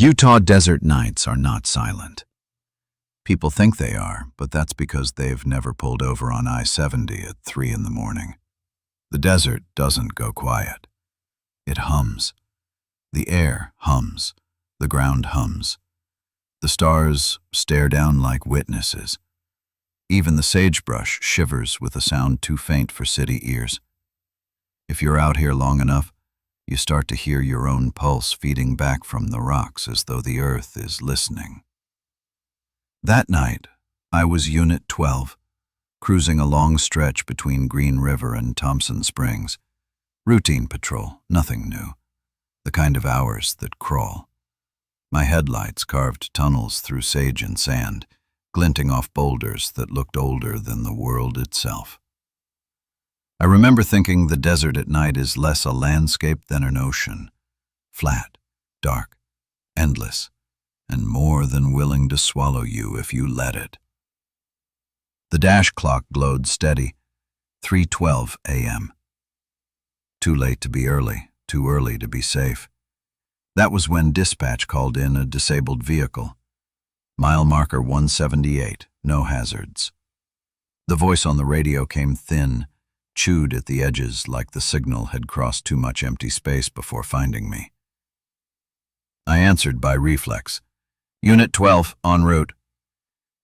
Utah desert nights are not silent. People think they are, but that's because they've never pulled over on I-70 at 3 in the morning. The desert doesn't go quiet. It hums. The air hums. The ground hums. The stars stare down like witnesses. Even the sagebrush shivers with a sound too faint for city ears. If you're out here long enough, you start to hear your own pulse feeding back from the rocks as though the earth is listening. That night, I was Unit 12, cruising a long stretch between Green River and Thompson Springs. Routine patrol, nothing new. The kind of hours that crawl. My headlights carved tunnels through sage and sand, glinting off boulders that looked older than the world itself. I remember thinking the desert at night is less a landscape than an ocean. Flat, dark, endless, and more than willing to swallow you if you let it. The dash clock glowed steady, 3:12 a.m. Too late to be early, too early to be safe. That was when dispatch called in a disabled vehicle. Mile marker 178, no hazards. The voice on the radio came thin, chewed at the edges like the signal had crossed too much empty space before finding me. I answered by reflex. Unit 12, en route.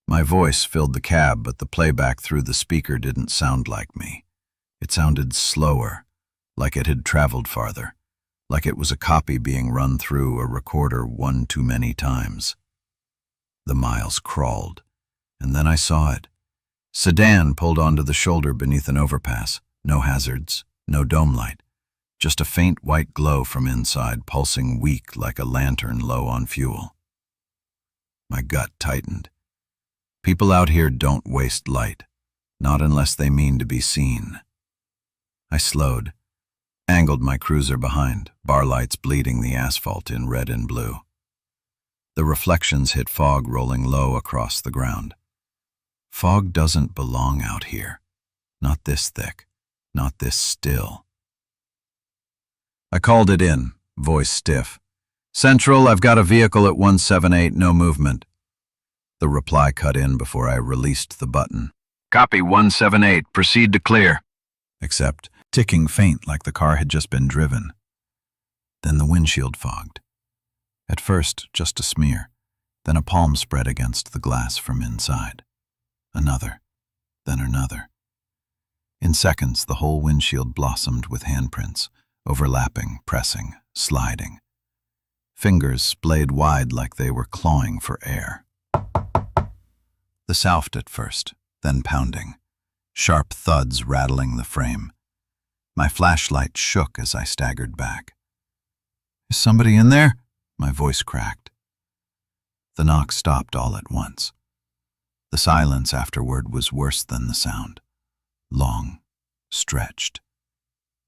My voice filled the cab, but the playback through the speaker didn't sound like me. It sounded slower, like it had traveled farther, like it was a copy being run through a recorder one too many times. The miles crawled, and then I saw it. Sedan pulled onto the shoulder beneath an overpass. No hazards, no dome light, just a faint white glow from inside, pulsing weak like a lantern low on fuel. My gut tightened. People out here don't waste light, not unless they mean to be seen. I slowed, angled my cruiser behind, bar lights bleeding the asphalt in red and blue. The reflections hit fog rolling low across the ground. Fog doesn't belong out here. Not this thick, not this still. I called it in, voice stiff. Central, I've got a vehicle at 178, no movement. The reply cut in before I released the button. Copy 178, proceed to clear. Except ticking faint like the car had just been driven. Then the windshield fogged. At first, just a smear, then a palm spread against the glass from inside. Another, then another. In seconds, the whole windshield blossomed with handprints, overlapping, pressing, sliding. Fingers splayed wide like they were clawing for air. The soft at first, then pounding, sharp thuds rattling the frame. My flashlight shook as I staggered back. Is somebody in there? My voice cracked. The knock stopped all at once. The silence afterward was worse than the sound. Long, stretched,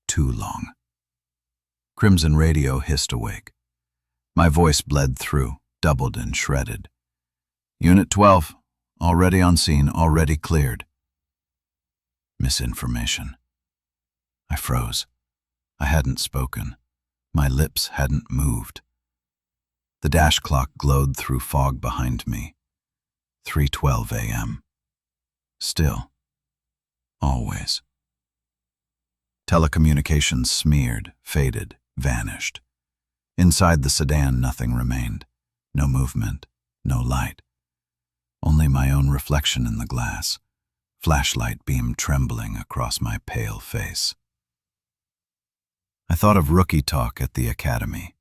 too long. Crimson radio hissed awake. My voice bled through, doubled and shredded. Unit 12, already on scene, already cleared. Misinformation. I froze. I hadn't spoken. My lips hadn't moved. The dash clock glowed through fog behind me. 3:12 a.m. Still. Always. Telecommunications smeared, faded, vanished. Inside the sedan, nothing remained. No movement, no light. Only my own reflection in the glass, flashlight beam trembling across my pale face. I thought of rookie talk at the academy.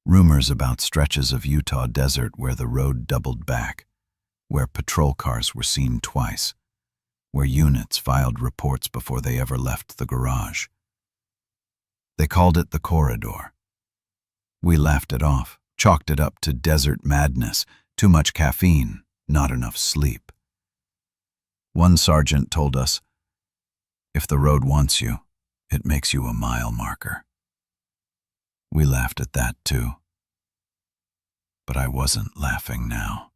Rumors about stretches of Utah desert where the road doubled back, where patrol cars were seen twice, where units filed reports before they ever left the garage. They called it the corridor. We laughed it off, chalked it up to desert madness, too much caffeine, not enough sleep. One sergeant told us, if the road wants you, it makes you a mile marker. We laughed at that too. But I wasn't laughing now.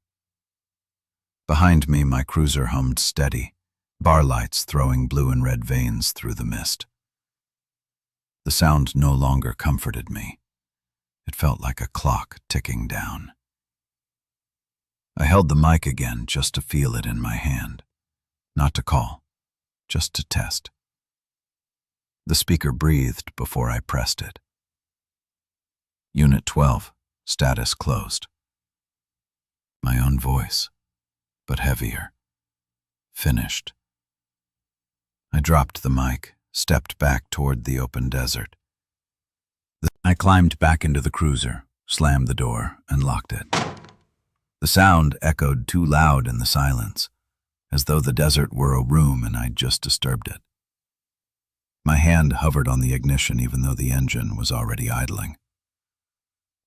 Behind me, my cruiser hummed steady, bar lights throwing blue and red veins through the mist. The sound no longer comforted me. It felt like a clock ticking down. I held the mic again just to feel it in my hand. Not to call, just to test. The speaker breathed before I pressed it. Unit 12, status closed. My own voice, but heavier. Finished. I dropped the mic, stepped back toward the open desert. I climbed back into the cruiser, slammed the door, and locked it. The sound echoed too loud in the silence, as though the desert were a room and I'd just disturbed it. My hand hovered on the ignition even though the engine was already idling.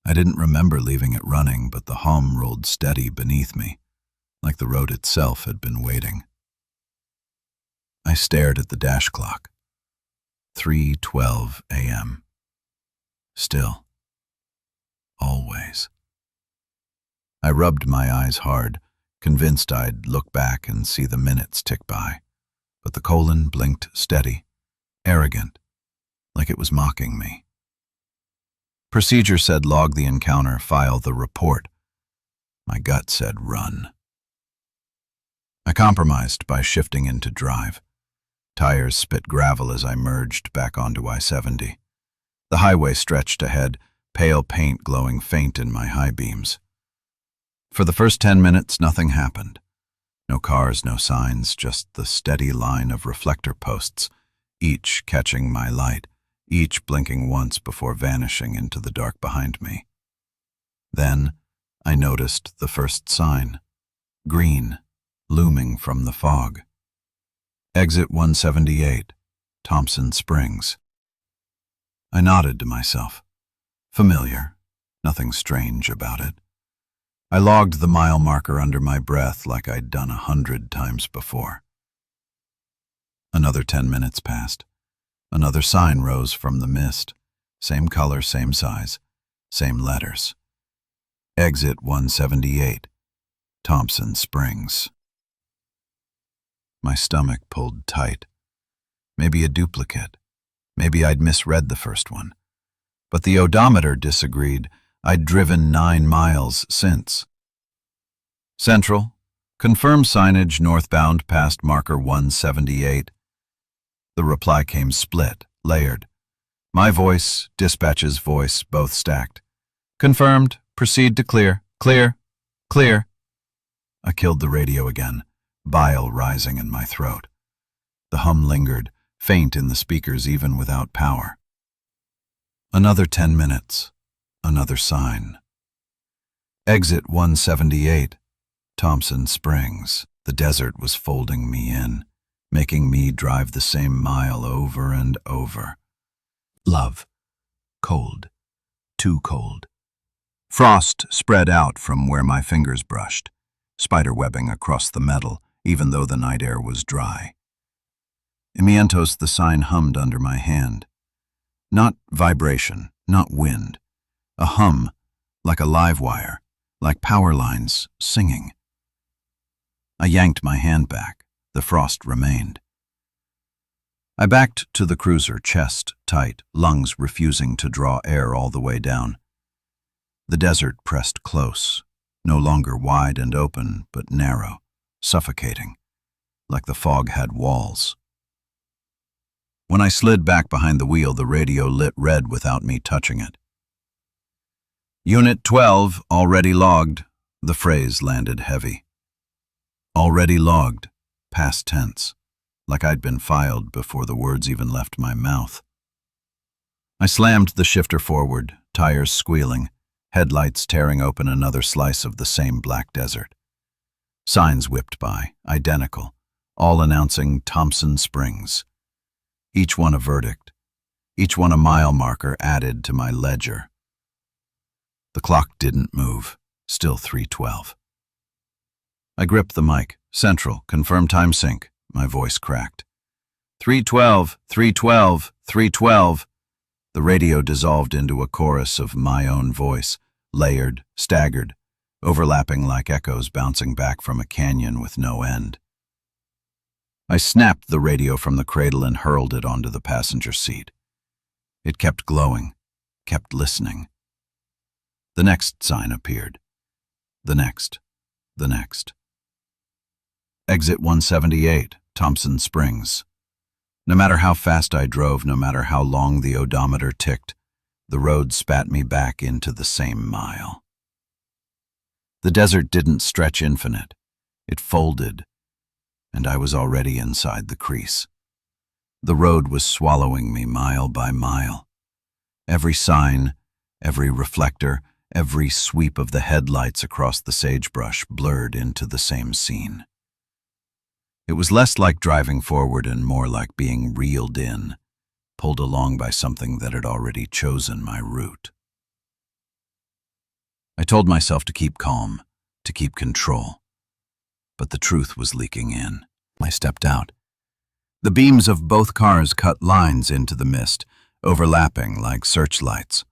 I didn't remember leaving it running, but the hum rolled steady beneath me, like the road itself had been waiting. I stared at the dash clock. 3:12 a.m. Still. Always. I rubbed my eyes hard, convinced I'd look back and see the minutes tick by, but the colon blinked steady, arrogant, like it was mocking me. Procedure said log the encounter, file the report. My gut said run. I compromised by shifting into drive. Tires spit gravel as I merged back onto I-70. The highway stretched ahead, pale paint glowing faint in my high beams. For the first 10 minutes, nothing happened. No cars, no signs, just the steady line of reflector posts, each catching my light, each blinking once before vanishing into the dark behind me. Then I noticed the first sign, green, looming from the fog. Exit 178, Thompson Springs. I nodded to myself. Familiar, nothing strange about it. I logged the mile marker under my breath like I'd done 100 times before. Another 10 minutes passed. Another sign rose from the mist. Same color, same size, same letters. Exit 178, Thompson Springs. My stomach pulled tight. Maybe a duplicate. Maybe I'd misread the first one. But the odometer disagreed. I'd driven 9 miles since. Central. Confirm signage northbound past marker 178. The reply came split, layered. My voice, dispatch's voice, both stacked. Confirmed. Proceed to clear. Clear. Clear. I killed the radio again, bile rising in my throat. The hum lingered, faint in the speakers even without power. Another 10 minutes. Another sign. Exit 178, Thompson Springs. The desert was folding me in, making me drive the same mile over and over. Love. Cold. Too cold. Frost spread out from where my fingers brushed, spiderwebbing across the metal, even though the night air was dry. Imientos, the sign hummed under my hand. Not vibration, not wind. A hum, like a live wire, like power lines singing. I yanked my hand back. The frost remained. I backed to the cruiser, chest tight, lungs refusing to draw air all the way down. The desert pressed close, no longer wide and open, but narrow, suffocating, like the fog had walls. When I slid back behind the wheel, the radio lit red without me touching it. Unit 12, already logged. The phrase landed heavy. Already logged, past tense, like I'd been filed before the words even left my mouth. I slammed the shifter forward, tires squealing, headlights tearing open another slice of the same black desert. Signs whipped by, identical, all announcing Thompson Springs. Each one a verdict, each one a mile marker added to my ledger. The clock didn't move, still 3:12. I gripped the mic. Central, confirm time sync. My voice cracked. 3:12, 3:12, 3:12. The radio dissolved into a chorus of my own voice, layered, staggered, overlapping like echoes bouncing back from a canyon with no end. I snapped the radio from the cradle and hurled it onto the passenger seat. It kept glowing, kept listening. The next sign appeared. The next. The next. Exit 178, Thompson Springs. No matter how fast I drove, no matter how long the odometer ticked, the road spat me back into the same mile. The desert didn't stretch infinite. It folded, and I was already inside the crease. The road was swallowing me mile by mile. Every sign, every reflector, every sweep of the headlights across the sagebrush blurred into the same scene. It was less like driving forward and more like being reeled in, pulled along by something that had already chosen my route. I told myself to keep calm, to keep control, but the truth was leaking in. I stepped out. The beams of both cars cut lines into the mist, overlapping like searchlights.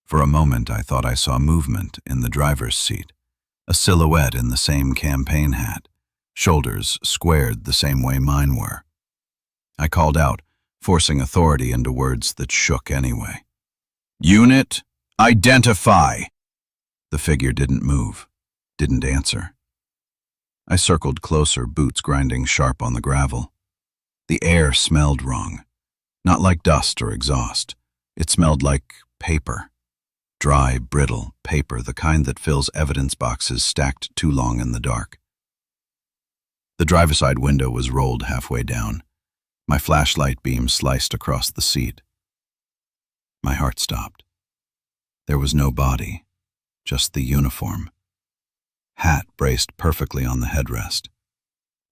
For a moment I thought I saw movement in the driver's seat, a silhouette in the same campaign hat, shoulders squared the same way mine were. I called out, forcing authority into words that shook anyway. "Unit, identify!" The figure didn't move, didn't answer. I circled closer, boots grinding sharp on the gravel. The air smelled wrong, not like dust or exhaust. It smelled like paper. Dry, brittle paper, the kind that fills evidence boxes stacked too long in the dark. The driver's side window was rolled halfway down. My flashlight beam sliced across the seat. My heart stopped. There was no body, just the uniform. Hat braced perfectly on the headrest.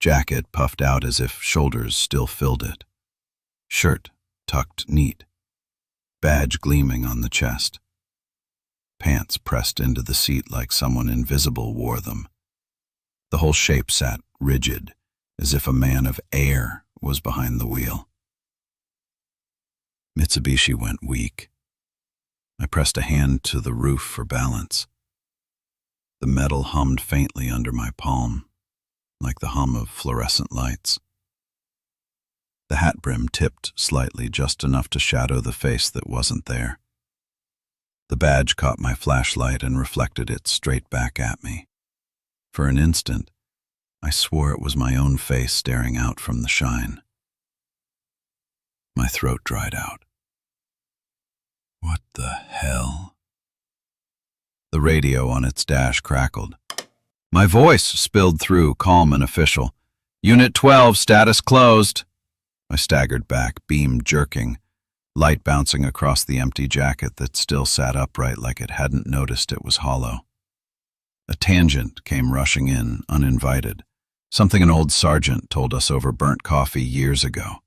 Jacket puffed out as if shoulders still filled it. Shirt tucked neat. Badge gleaming on the chest. Pants pressed into the seat like someone invisible wore them. The whole shape sat rigid, as if a man of air was behind the wheel. Mitsubishi went weak. I pressed a hand to the roof for balance. The metal hummed faintly under my palm, like the hum of fluorescent lights. The hat brim tipped slightly, just enough to shadow the face that wasn't there. The badge caught my flashlight and reflected it straight back at me. For an instant, I swore it was my own face staring out from the shine. My throat dried out. What the hell? The radio on its dash crackled. My voice spilled through, calm and official. "Unit 12, status closed." I staggered back, beam jerking, light bouncing across the empty jacket that still sat upright like it hadn't noticed it was hollow. A tangent came rushing in, uninvited, something an old sergeant told us over burnt coffee years ago.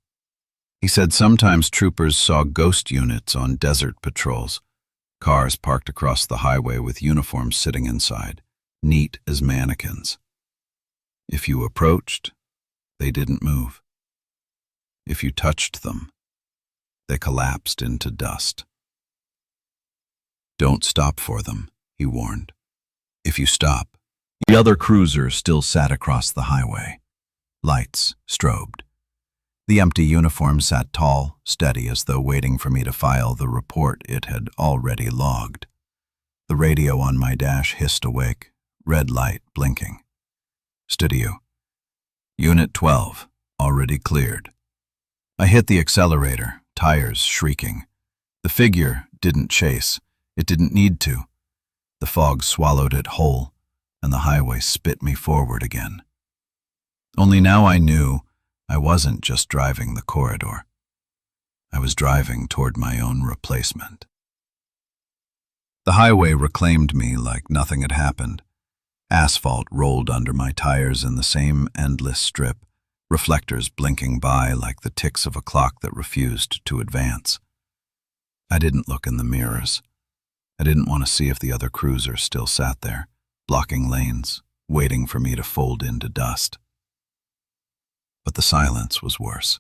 He said sometimes troopers saw ghost units on desert patrols, cars parked across the highway with uniforms sitting inside, neat as mannequins. If you approached, they didn't move. If you touched them, they collapsed into dust. "Don't stop for them," he warned. If you stop, the other cruiser still sat across the highway. Lights strobed. The empty uniform sat tall, steady, as though waiting for me to file the report it had already logged. The radio on my dash hissed awake, red light blinking. "Studio. Unit 12, already cleared." I hit the accelerator, tires shrieking. The figure didn't chase. It didn't need to. The fog swallowed it whole, and the highway spit me forward again. Only now I knew I wasn't just driving the corridor. I was driving toward my own replacement. The highway reclaimed me like nothing had happened. Asphalt rolled under my tires in the same endless strip, reflectors blinking by like the ticks of a clock that refused to advance. I didn't look in the mirrors. I didn't want to see if the other cruiser still sat there, blocking lanes, waiting for me to fold into dust. But the silence was worse.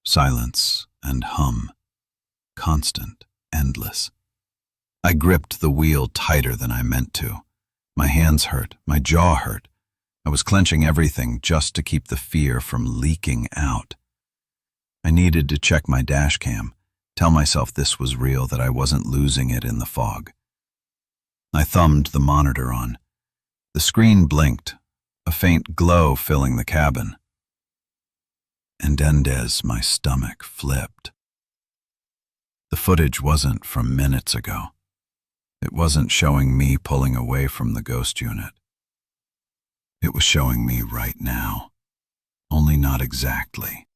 Silence and hum. Constant, endless. I gripped the wheel tighter than I meant to. My hands hurt, my jaw hurt. I was clenching everything just to keep the fear from leaking out. I needed to check my dash cam, tell myself this was real, that I wasn't losing it in the fog. I thumbed the monitor on. The screen blinked, a faint glow filling the cabin. And Endez, my stomach flipped. The footage wasn't from minutes ago. It wasn't showing me pulling away from the ghost unit. It was showing me right now, only not exactly.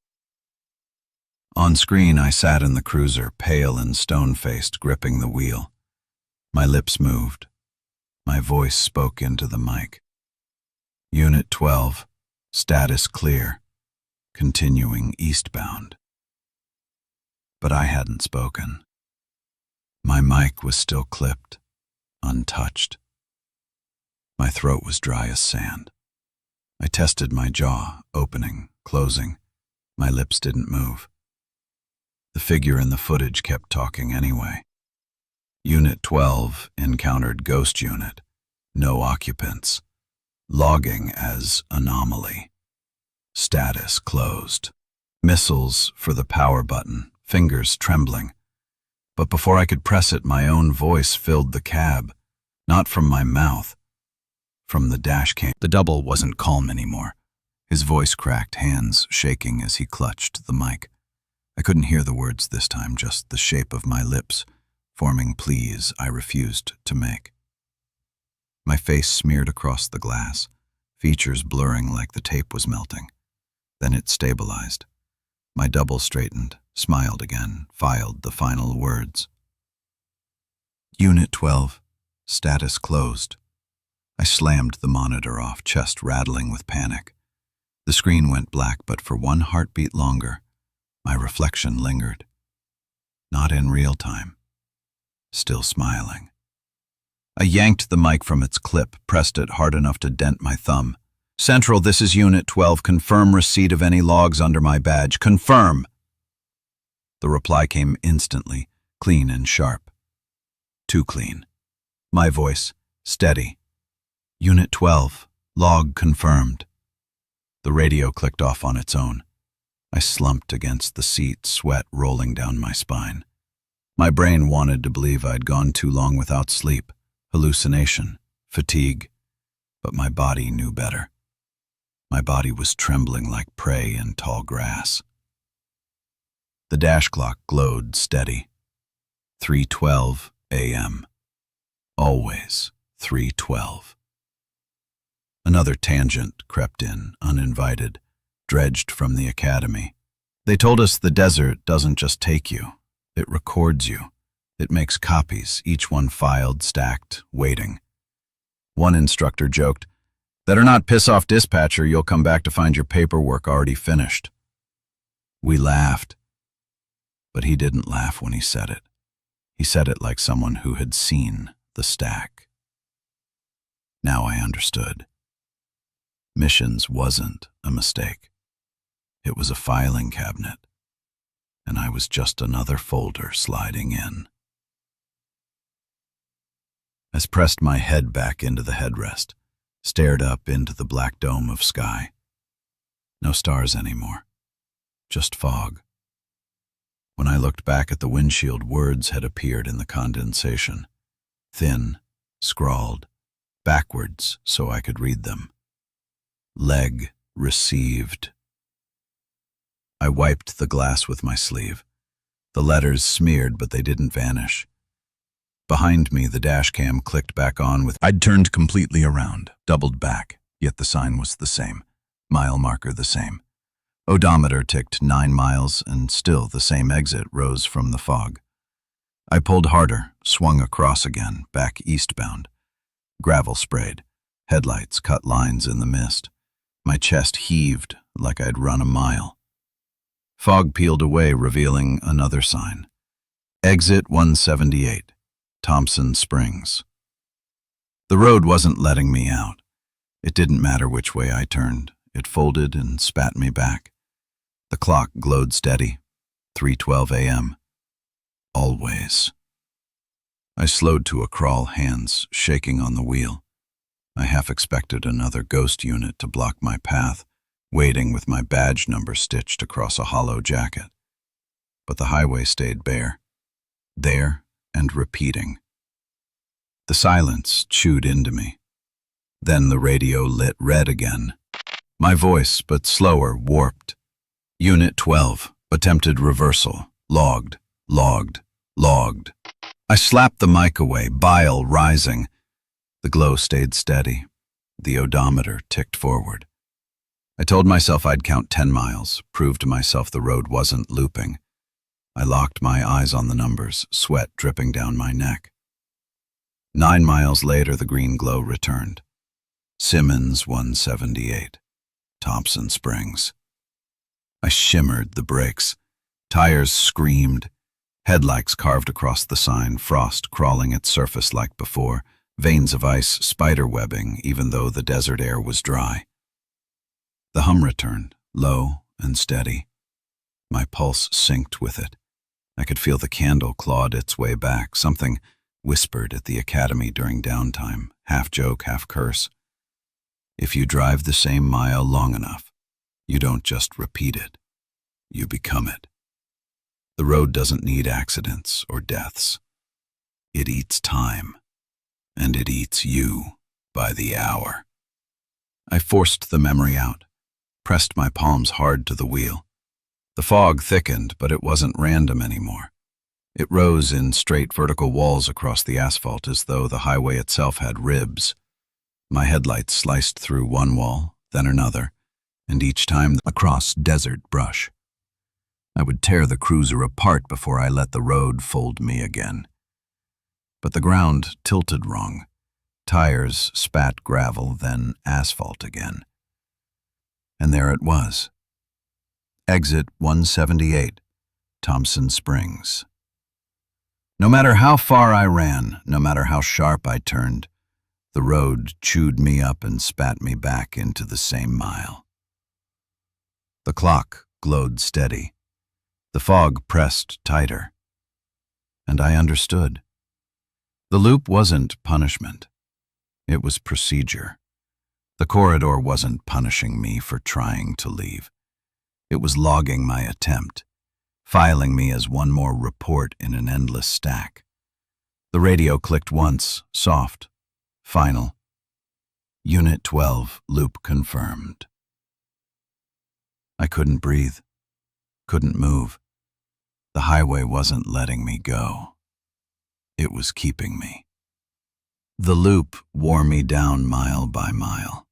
On screen, I sat in the cruiser, pale and stone-faced, gripping the wheel. My lips moved. My voice spoke into the mic. Unit 12, status clear, continuing eastbound. But I hadn't spoken. My mic was still clipped, untouched. My throat was dry as sand. I tested my jaw, opening, closing. My lips didn't move. The figure in the footage kept talking anyway. Unit 12 encountered ghost unit. No occupants. Logging as anomaly. Status closed. Missiles for the power button, fingers trembling. But before I could press it, my own voice filled the cab. Not from my mouth. From the dash cam. The double wasn't calm anymore. His voice cracked, hands shaking as he clutched the mic. I couldn't hear the words this time, just the shape of my lips, forming pleas I refused to make. My face smeared across the glass, features blurring like the tape was melting. Then it stabilized. My double straightened, smiled again, filed the final words. Unit 12, status closed. I slammed the monitor off, chest rattling with panic. The screen went black, but for one heartbeat longer, my reflection lingered. Not in real time. Still smiling. I yanked the mic from its clip, pressed it hard enough to dent my thumb. Central, this is Unit 12. Confirm receipt of any logs under my badge. Confirm! The reply came instantly, clean and sharp. Too clean. My voice, steady. Unit 12, log confirmed. The radio clicked off on its own. I slumped against the seat, sweat rolling down my spine. My brain wanted to believe I'd gone too long without sleep, hallucination, fatigue, but my body knew better. My body was trembling like prey in tall grass. The dash clock glowed steady. 3:12 a.m. Always 3:12. Another tangent crept in, uninvited, dredged from the academy. They told us the desert doesn't just take you, it records you. It makes copies, each one filed, stacked, waiting. One instructor joked, "Better not piss off dispatcher, you'll come back to find your paperwork already finished." We laughed. But he didn't laugh when he said it. He said it like someone who had seen the stack. Now I understood. Missions wasn't a mistake. It was a filing cabinet, and I was just another folder sliding in. I pressed my head back into the headrest, stared up into the black dome of sky. No stars anymore, just fog. When I looked back at the windshield, words had appeared in the condensation, thin, scrawled, backwards so I could read them. Leg received. I wiped the glass with my sleeve. The letters smeared, but they didn't vanish. Behind me, the dash cam clicked back on with... I'd turned completely around, doubled back, yet the sign was the same. Mile marker the same. Odometer ticked 9 miles, and still the same exit rose from the fog. I pulled harder, swung across again, back eastbound. Gravel sprayed. Headlights cut lines in the mist. My chest heaved like I'd run a mile. Fog peeled away, revealing another sign. Exit 178, Thompson Springs. The road wasn't letting me out. It didn't matter which way I turned. It folded and spat me back. The clock glowed steady. 3:12 a.m. Always. I slowed to a crawl, hands shaking on the wheel. I half expected another ghost unit to block my path, waiting with my badge number stitched across a hollow jacket. But the highway stayed bare. There and repeating. The silence chewed into me. Then the radio lit red again. My voice, but slower, warped. Unit 12, attempted reversal. Logged, logged, logged. I slapped the mic away, bile rising. The glow stayed steady. The odometer ticked forward. I told myself I'd count 10 miles, prove to myself the road wasn't looping. I locked my eyes on the numbers, sweat dripping down my neck. 9 miles later, the green glow returned. Simmons 178, Thompson Springs. I shimmered the brakes. Tires screamed. Headlights carved across the sign, frost crawling its surface like before, veins of ice spider-webbing even though the desert air was dry. The hum returned, low and steady. My pulse synced with it. I could feel the candle clawed its way back, something whispered at the academy during downtime, half joke, half curse. If you drive the same mile long enough, you don't just repeat it, you become it. The road doesn't need accidents or deaths. It eats time, and it eats you by the hour. I forced the memory out, pressed my palms hard to the wheel. The fog thickened, but it wasn't random anymore. It rose in straight vertical walls across the asphalt as though the highway itself had ribs. My headlights sliced through one wall, then another, and each time across desert brush. I would tear the cruiser apart before I let the road fold me again. But the ground tilted wrong. Tires spat gravel, then asphalt again. And there it was. Exit 178, Thompson Springs. No matter how far I ran, no matter how sharp I turned, the road chewed me up and spat me back into the same mile. The clock glowed steady. The fog pressed tighter. And I understood. The loop wasn't punishment. It was procedure. The corridor wasn't punishing me for trying to leave. It was logging my attempt, filing me as one more report in an endless stack. The radio clicked once, soft, final. Unit 12, loop confirmed. I couldn't breathe, couldn't move. The highway wasn't letting me go. It was keeping me. The loop wore me down mile by mile.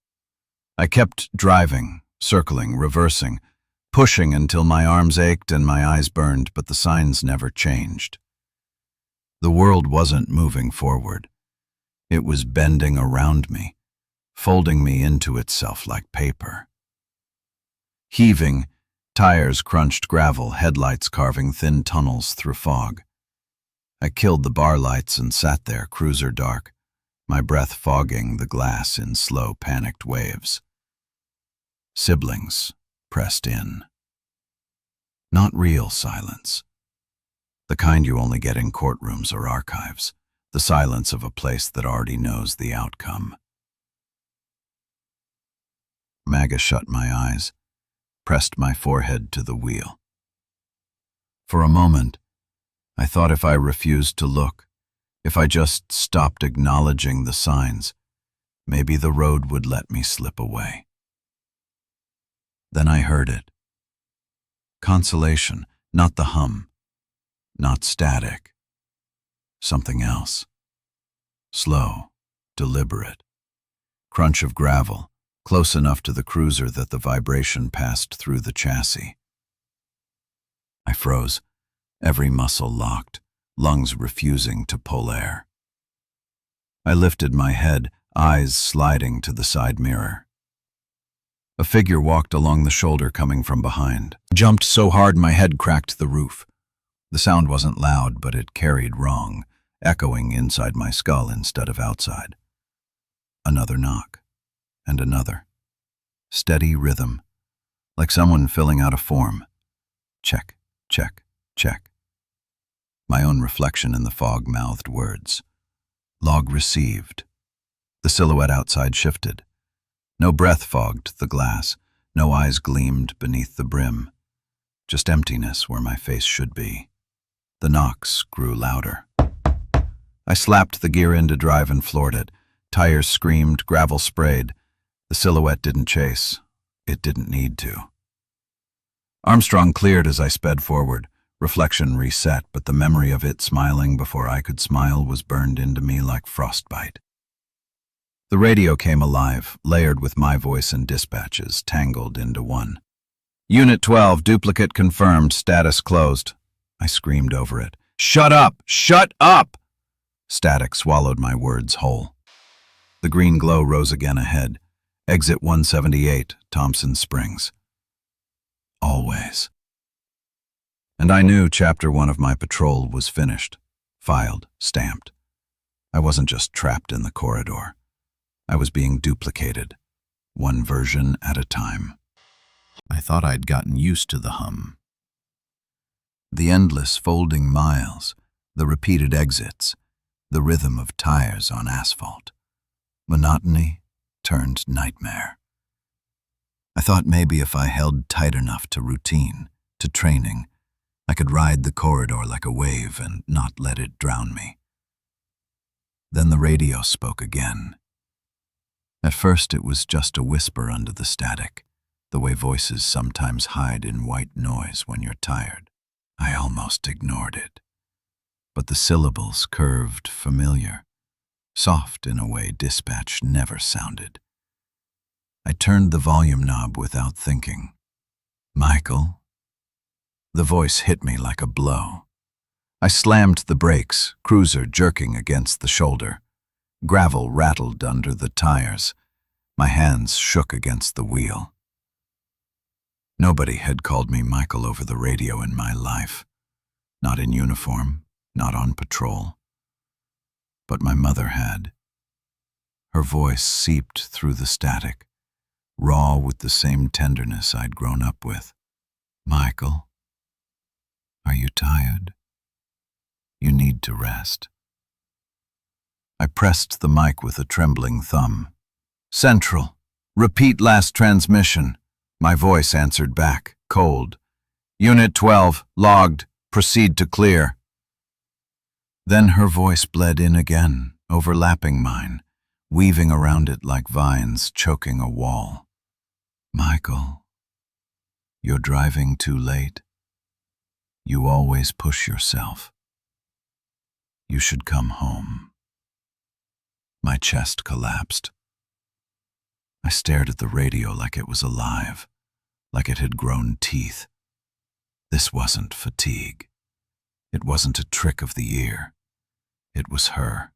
I kept driving, circling, reversing, pushing until my arms ached and my eyes burned, but the signs never changed. The world wasn't moving forward. It was bending around me, folding me into itself like paper. Heaving, tires crunched gravel, headlights carving thin tunnels through fog. I killed the bar lights and sat there, cruiser dark, my breath fogging the glass in slow, panicked waves. Siblings pressed in. Not real silence. The kind you only get in courtrooms or archives. The silence of a place that already knows the outcome. Maga shut my eyes, pressed my forehead to the wheel. For a moment, I thought if I refused to look, if I just stopped acknowledging the signs, maybe the road would let me slip away. Then I heard it. Consolation, not the hum, not static. Something else. Slow, deliberate. Crunch of gravel, close enough to the cruiser that the vibration passed through the chassis. I froze, every muscle locked, lungs refusing to pull air. I lifted my head, eyes sliding to the side mirror. A figure walked along the shoulder coming from behind. Jumped so hard my head cracked the roof. The sound wasn't loud, but it carried wrong, echoing inside my skull instead of outside. Another knock, and another. Steady rhythm, like someone filling out a form. Check, check, check. My own reflection in the fog mouthed words. Log received. The silhouette outside shifted. No breath fogged the glass, no eyes gleamed beneath the brim. Just emptiness where my face should be. The knocks grew louder. I slapped the gear into drive and floored it. Tires screamed, gravel sprayed. The silhouette didn't chase. It didn't need to. Armstrong cleared as I sped forward. Reflection reset, but the memory of it smiling before I could smile was burned into me like frostbite. The radio came alive, layered with my voice and dispatches, tangled into one. Unit 12, duplicate confirmed, status closed. I screamed over it. Shut up! Shut up! Static swallowed my words whole. The green glow rose again ahead. Exit 178, Thompson Springs. Always. And I knew Chapter 1 of my patrol was finished, filed, stamped. I wasn't just trapped in the corridor. I was being duplicated, one version at a time. I thought I'd gotten used to the hum. The endless folding miles, the repeated exits, the rhythm of tires on asphalt. Monotony turned nightmare. I thought maybe if I held tight enough to routine, to training, I could ride the corridor like a wave and not let it drown me. Then the radio spoke again. At first it was just a whisper under the static, the way voices sometimes hide in white noise when you're tired. I almost ignored it. But the syllables curved familiar, soft in a way dispatch never sounded. I turned the volume knob without thinking. Michael? The voice hit me like a blow. I slammed the brakes, cruiser jerking against the shoulder. Gravel rattled under the tires. My hands shook against the wheel. Nobody had called me Michael over the radio in my life. Not in uniform, not on patrol. But my mother had. Her voice seeped through the static, raw with the same tenderness I'd grown up with. Michael, are you tired? You need to rest. I pressed the mic with a trembling thumb. Central, repeat last transmission. My voice answered back, cold. Unit 12, logged, proceed to clear. Then her voice bled in again, overlapping mine, weaving around it like vines choking a wall. Michael, you're driving too late. You always push yourself. You should come home. My chest collapsed. I stared at the radio like it was alive, like it had grown teeth. This wasn't fatigue. It wasn't a trick of the ear. It was her.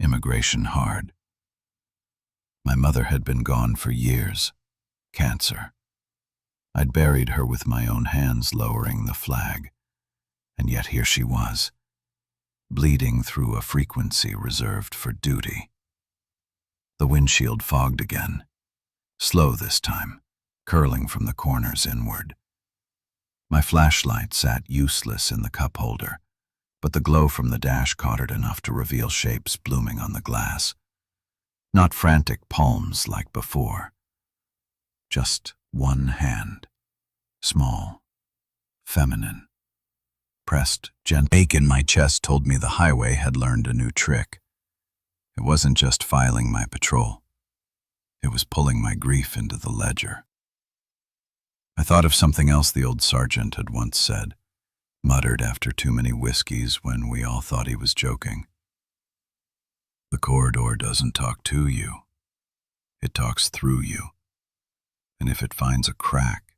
Immigration hard. My mother had been gone for years. Cancer. I'd buried her with my own hands lowering the flag. And yet here she was, bleeding through a frequency reserved for duty. The windshield fogged again, slow this time, curling from the corners inward. My flashlight sat useless in the cup holder, but the glow from the dash caught it enough to reveal shapes blooming on the glass. Not frantic palms like before. Just one hand, small, feminine, pressed gently. Ache in my chest told me the highway had learned a new trick. It wasn't just filing my patrol. It was pulling my grief into the ledger. I thought of something else the old sergeant had once said, muttered after too many whiskeys when we all thought he was joking. The corridor doesn't talk to you. It talks through you. And if it finds a crack,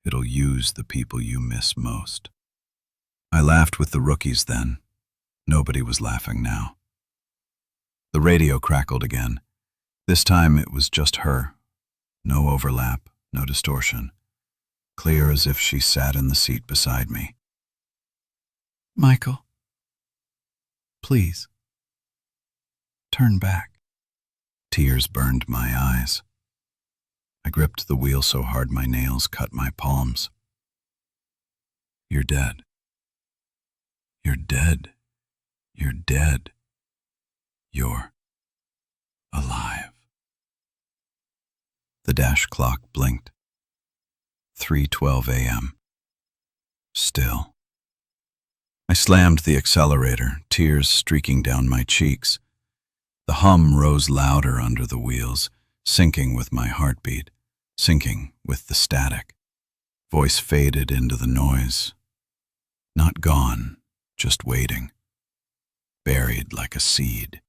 it'll use the people you miss most. I laughed with the rookies then. Nobody was laughing now. The radio crackled again. This time it was just her. No overlap, no distortion. Clear as if she sat in the seat beside me. Michael, please, turn back. Tears burned my eyes. I gripped the wheel so hard my nails cut my palms. You're dead. You're dead. You're dead. You're alive. The dash clock blinked. 3:12 a.m. Still. I slammed the accelerator, tears streaking down my cheeks. The hum rose louder under the wheels, sinking with my heartbeat, sinking with the static. Voice faded into the noise. Not gone, just waiting. Buried like a seed.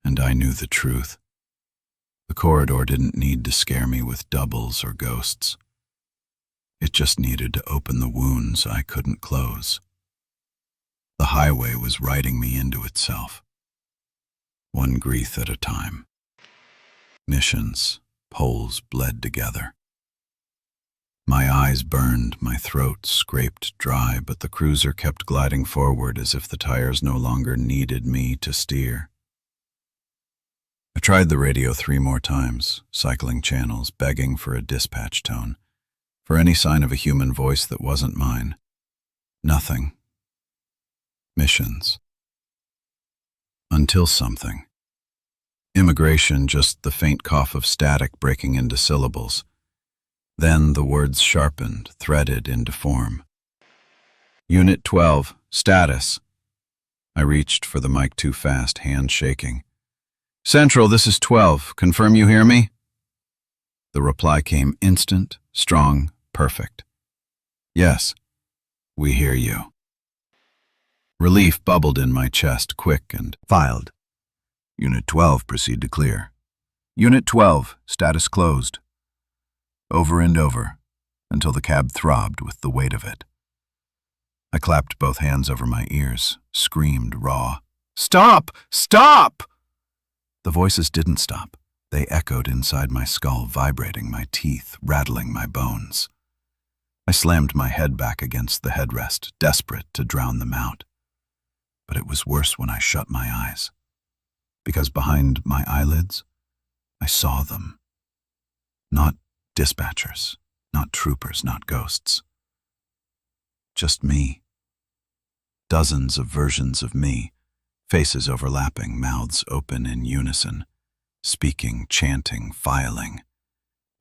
And I knew the truth. The corridor didn't need to scare me with doubles or ghosts. It just needed to open the wounds I couldn't close. The highway was writing me into itself, one grief at a time. Missions, poles bled together. My eyes burned, my throat scraped dry, but the cruiser kept gliding forward as if the tires no longer needed me to steer. I tried the radio 3 more times, cycling channels, begging for a dispatch tone, for any sign of a human voice that wasn't mine. Nothing. Missions. Until something. Immigration, just the faint cough of static breaking into syllables. Then the words sharpened, threaded into form. Unit 12, status. I reached for the mic too fast, hand shaking. Central, this is 12. Confirm you hear me? The reply came instant, strong, perfect. Yes, we hear you. Relief bubbled in my chest, quick and filed. Unit 12, proceed to clear. Unit 12, status closed. Over and over, until the cab throbbed with the weight of it. I clapped both hands over my ears, screamed raw. Stop! Stop! The voices didn't stop. They echoed inside my skull, vibrating my teeth, rattling my bones. I slammed my head back against the headrest, desperate to drown them out. But it was worse when I shut my eyes. Because behind my eyelids, I saw them. Not dispatchers, not troopers, not ghosts. Just me. Dozens of versions of me, faces overlapping, mouths open in unison, speaking, chanting, filing.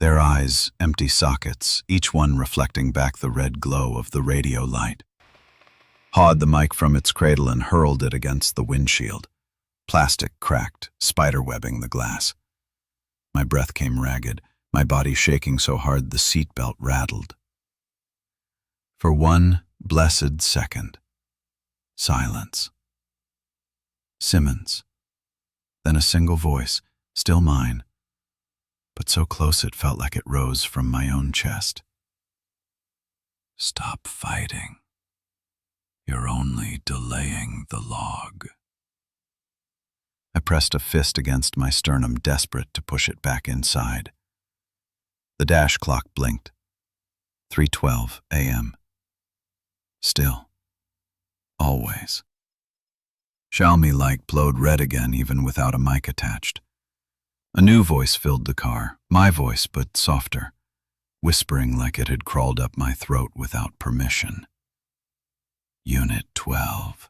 Their eyes empty sockets, each one reflecting back the red glow of the radio light. Hawed the mic from its cradle and hurled it against the windshield. Plastic cracked, spiderwebbing the glass. My breath came ragged, my body shaking so hard the seatbelt rattled. For one blessed second, silence. Simmons. Then a single voice, still mine, but so close it felt like it rose from my own chest. Stop fighting. You're only delaying the log. I pressed a fist against my sternum, desperate to push it back inside. The dash clock blinked. 3:12 a.m. Still. Always. Xiaomi light glowed red again, even without a mic attached. A new voice filled the car, my voice, but softer, whispering like it had crawled up my throat without permission. Unit 12.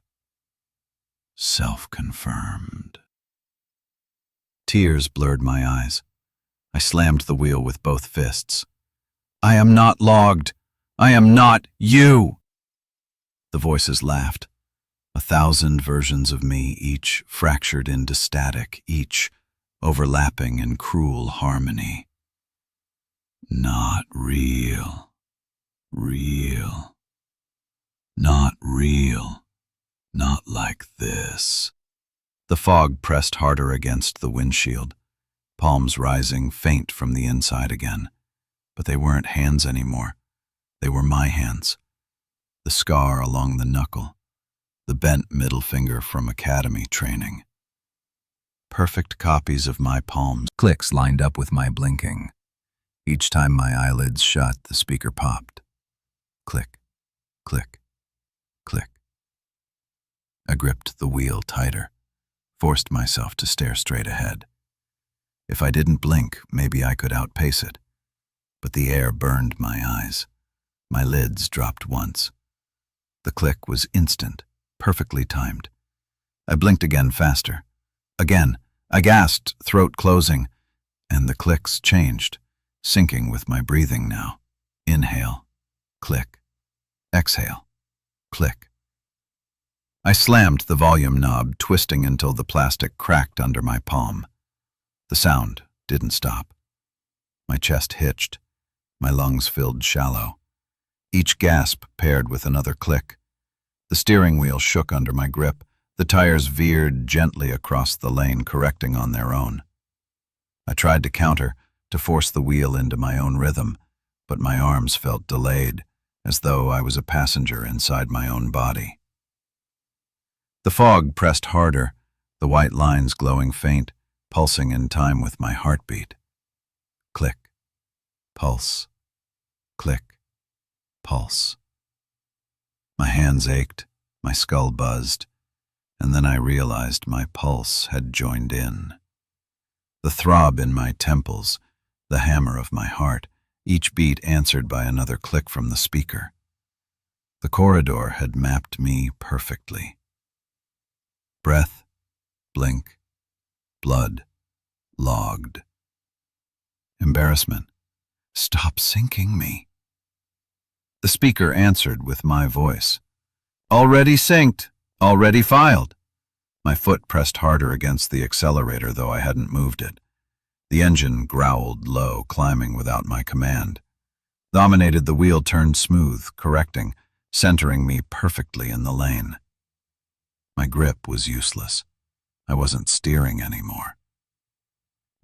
Self-confirmed. Tears blurred my eyes. I slammed the wheel with both fists. I am not logged. I am not you. The voices laughed. 1,000 versions of me, each fractured into static, each overlapping in cruel harmony. Not real. Real. Not real. Not like this. The fog pressed harder against the windshield, palms rising faint from the inside again. But they weren't hands anymore. They were my hands. The scar along the knuckle, the bent middle finger from academy training. Perfect copies of my palms, clicks lined up with my blinking. Each time my eyelids shut, the speaker popped. Click, click, click. I gripped the wheel tighter, forced myself to stare straight ahead. If I didn't blink, maybe I could outpace it. But the air burned my eyes. My lids dropped once. The click was instant, perfectly timed. I blinked again faster. Again, I gasped, throat closing, and the clicks changed, syncing with my breathing now. Inhale, click, exhale, click. I slammed the volume knob, twisting until the plastic cracked under my palm. The sound didn't stop. My chest hitched. My lungs filled shallow. Each gasp paired with another click. The steering wheel shook under my grip. The tires veered gently across the lane, correcting on their own. I tried to counter, to force the wheel into my own rhythm, but my arms felt delayed, as though I was a passenger inside my own body. The fog pressed harder, the white lines glowing faint, pulsing in time with my heartbeat. Click, pulse, click, pulse. My hands ached, my skull buzzed, and then I realized my pulse had joined in. The throb in my temples, the hammer of my heart, each beat answered by another click from the speaker. The corridor had mapped me perfectly. Breath, blink, blood, logged. Embarrassment. Stop sinking me. The speaker answered with my voice. Already synced, already filed. My foot pressed harder against the accelerator, though I hadn't moved it. The engine growled low, climbing without my command. Dominated, the wheel turned smooth, correcting, centering me perfectly in the lane. My grip was useless. I wasn't steering anymore.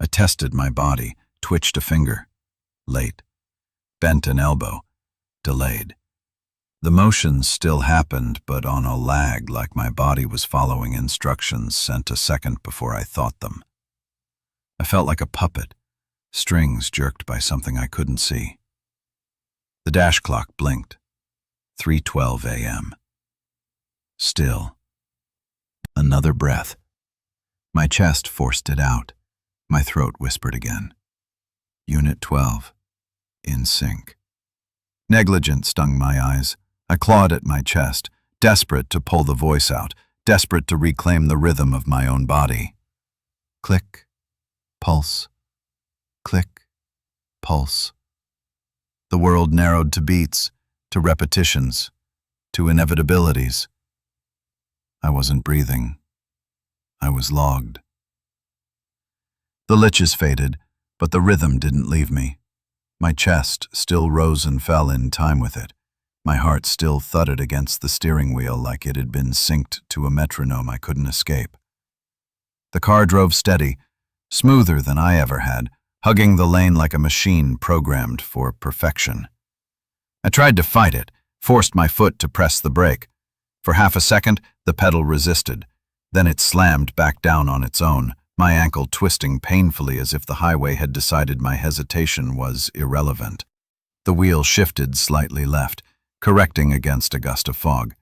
I tested my body, twitched a finger. Late. Bent an elbow. Delayed. The motions still happened, but on a lag, like my body was following instructions sent a second before I thought them. I felt like a puppet, strings jerked by something I couldn't see. The dash clock blinked. 3:12 a.m. Still. Another breath. My chest forced it out. My throat whispered again. Unit 12. In sync. Negligence stung my eyes. I clawed at my chest, desperate to pull the voice out, desperate to reclaim the rhythm of my own body. Click, pulse, click, pulse. The world narrowed to beats, to repetitions, to inevitabilities. I wasn't breathing. I was logged. The liches faded, but the rhythm didn't leave me. My chest still rose and fell in time with it. My heart still thudded against the steering wheel like it had been synced to a metronome I couldn't escape. The car drove steady, smoother than I ever had, hugging the lane like a machine programmed for perfection. I tried to fight it, forced my foot to press the brake. For half a second, the pedal resisted. Then it slammed back down on its own, my ankle twisting painfully as if the highway had decided my hesitation was irrelevant. The wheel shifted slightly left, correcting against a gust of fog.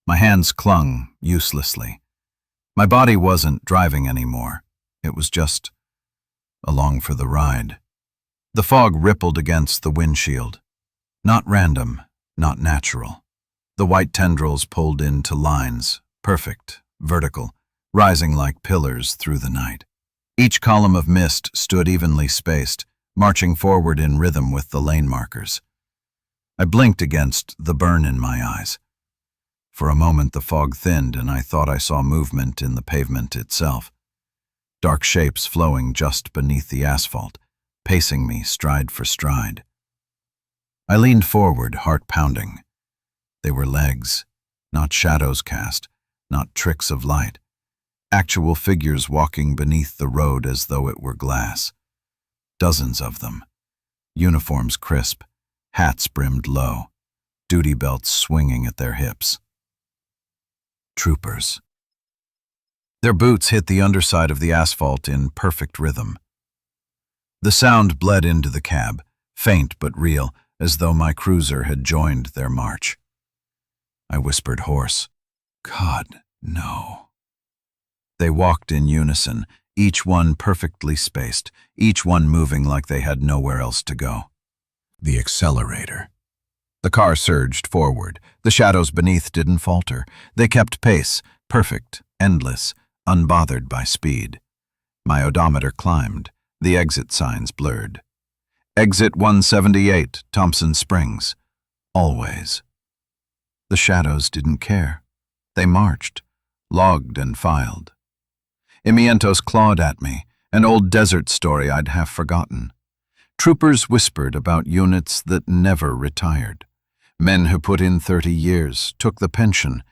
My hands clung uselessly. My body wasn't driving anymore. It was just along for the ride. The fog rippled against the windshield. Not random, not natural. The white tendrils pulled into lines, perfect, vertical, rising like pillars through the night. Each column of mist stood evenly spaced, marching forward in rhythm with the lane markers. I blinked against the burn in my eyes. For a moment the fog thinned and I thought I saw movement in the pavement itself. Dark shapes flowing just beneath the asphalt, pacing me stride for stride. I leaned forward, heart pounding. They were legs, not shadows cast, not tricks of light. Actual figures walking beneath the road as though it were glass. Dozens of them. Uniforms crisp, hats brimmed low, duty belts swinging at their hips. Troopers. Their boots hit the underside of the asphalt in perfect rhythm. The sound bled into the cab, faint but real, as though my cruiser had joined their march. I whispered hoarse, "God, no." They walked in unison, each one perfectly spaced, each one moving like they had nowhere else to go. The accelerator. The car surged forward. The shadows beneath didn't falter. They kept pace, perfect, endless, unbothered by speed. My odometer climbed. The exit signs blurred. Exit 178, Thompson Springs. Always. The shadows didn't care. They marched, logged and filed. Imientos clawed at me, an old desert story I'd half forgotten. Troopers whispered about units that never retired. Men who put in 30 years, took the pension,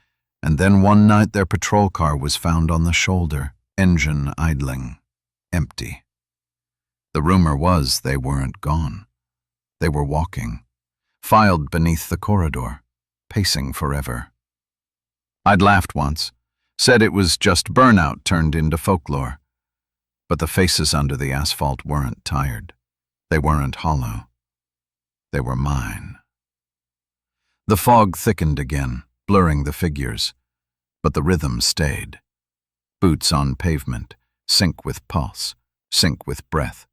and then one night their patrol car was found on the shoulder, engine idling, empty. The rumor was they weren't gone. They were walking, filed beneath the corridor, pacing forever. I'd laughed once, said it was just burnout turned into folklore. But the faces under the asphalt weren't tired. They weren't hollow. They were mine. The fog thickened again, blurring the figures, but the rhythm stayed. Boots on pavement, sync with pulse, sync with breath.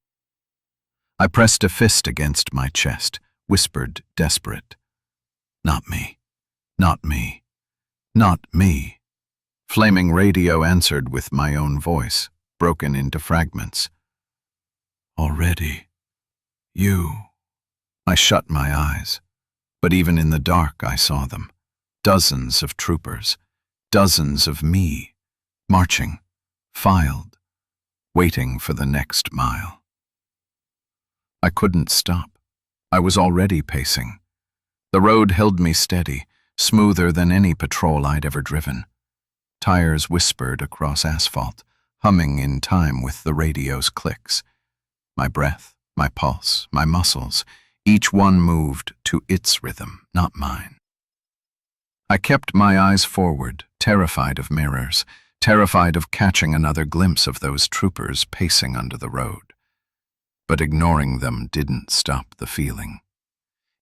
I pressed a fist against my chest, whispered, desperate. Not me, not me, not me. Flaming radio answered with my own voice, broken into fragments. Already, you. I shut my eyes, but even in the dark I saw them. Dozens of troopers, dozens of me, marching, filed, waiting for the next mile. I couldn't stop. I was already pacing. The road held me steady, smoother than any patrol I'd ever driven. Tires whispered across asphalt, humming in time with the radio's clicks. My breath, my pulse, my muscles, each one moved to its rhythm, not mine. I kept my eyes forward, terrified of mirrors, terrified of catching another glimpse of those troopers pacing under the road. But ignoring them didn't stop the feeling.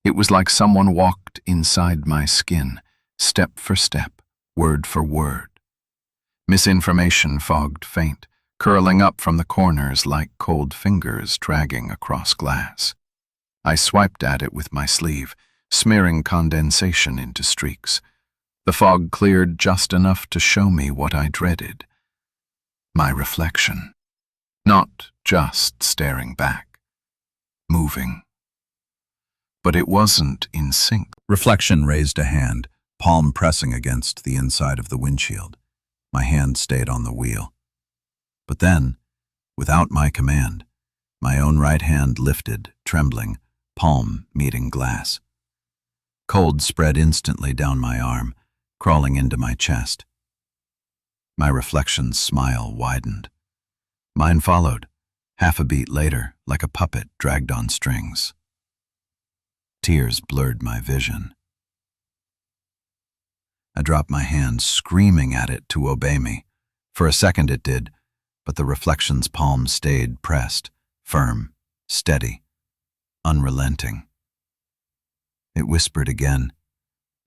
It was like someone walked inside my skin, step for step, word for word. Misinformation fogged faint, curling up from the corners like cold fingers dragging across glass. I swiped at it with my sleeve, smearing condensation into streaks. The fog cleared just enough to show me what I dreaded. My reflection. Not just staring back. Moving. But it wasn't in sync. Reflection raised a hand, palm pressing against the inside of the windshield. My hand stayed on the wheel. But then, without my command, my own right hand lifted, trembling, palm meeting glass. Cold spread instantly down my arm, crawling into my chest. My reflection's smile widened. Mine followed, half a beat later, like a puppet dragged on strings. Tears blurred my vision. I dropped my hand, screaming at it to obey me. For a second it did, but the reflection's palm stayed pressed, firm, steady, unrelenting. It whispered again,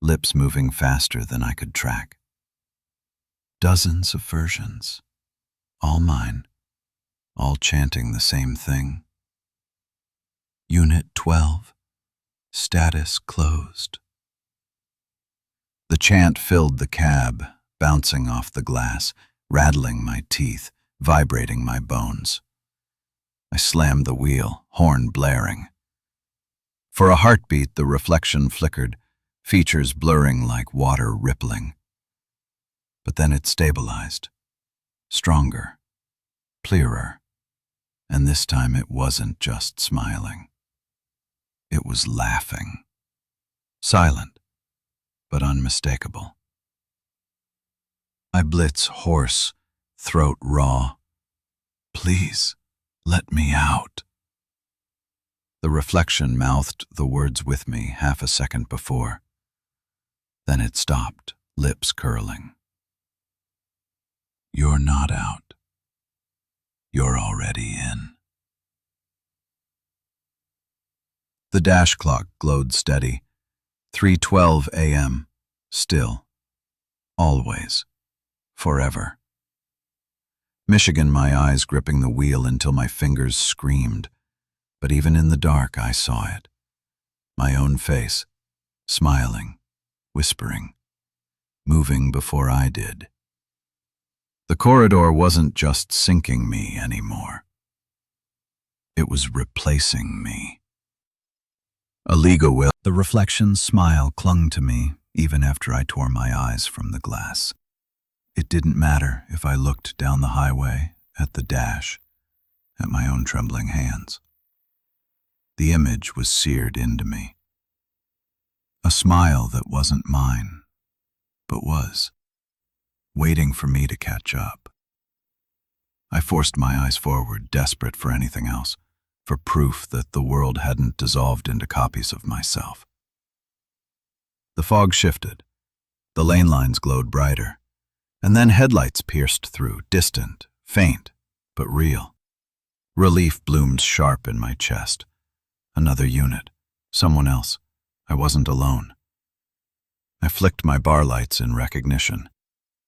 lips moving faster than I could track. Dozens of versions, all mine, all chanting the same thing. Unit 12, status closed. The chant filled the cab, bouncing off the glass, rattling my teeth, vibrating my bones. I slammed the wheel, horn blaring. For a heartbeat, the reflection flickered, features blurring like water rippling. But then it stabilized, stronger, clearer, and this time it wasn't just smiling. It was laughing, silent, but unmistakable. I blitz hoarse, throat raw. Please, let me out. The reflection mouthed the words with me half a second before. Then it stopped, lips curling. You're not out. You're already in. The dash clock glowed steady. 3:12 a.m. Still. Always. Forever. Michigan, my eyes gripping the wheel until my fingers screamed. But even in the dark, I saw it. My own face, smiling, whispering, moving before I did. The corridor wasn't just sinking me anymore. It was replacing me. A legal will. The reflection's smile clung to me, even after I tore my eyes from the glass. It didn't matter if I looked down the highway, at the dash, at my own trembling hands. The image was seared into me. A smile that wasn't mine, but was, waiting for me to catch up. I forced my eyes forward, desperate for anything else, for proof that the world hadn't dissolved into copies of myself. The fog shifted. The lane lines glowed brighter, and then headlights pierced through, distant, faint, but real. Relief bloomed sharp in my chest. Another unit. Someone else. I wasn't alone. I flicked my bar lights in recognition.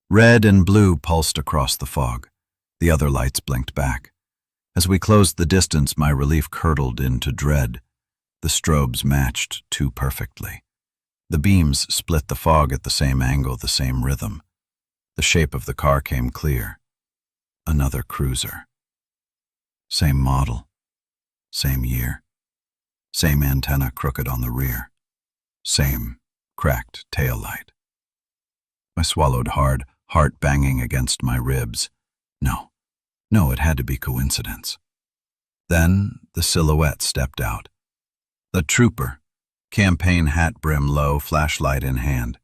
Red and blue pulsed across the fog. The other lights blinked back. As we closed the distance, my relief curdled into dread. The strobes matched too perfectly. The beams split the fog at the same angle, the same rhythm. The shape of the car came clear. Another cruiser. Same model. Same year. Same antenna crooked on the rear. Same cracked taillight. I swallowed hard, heart banging against my ribs. No, it had to be coincidence. Then the silhouette stepped out. The trooper, campaign hat brim low, flashlight in hand.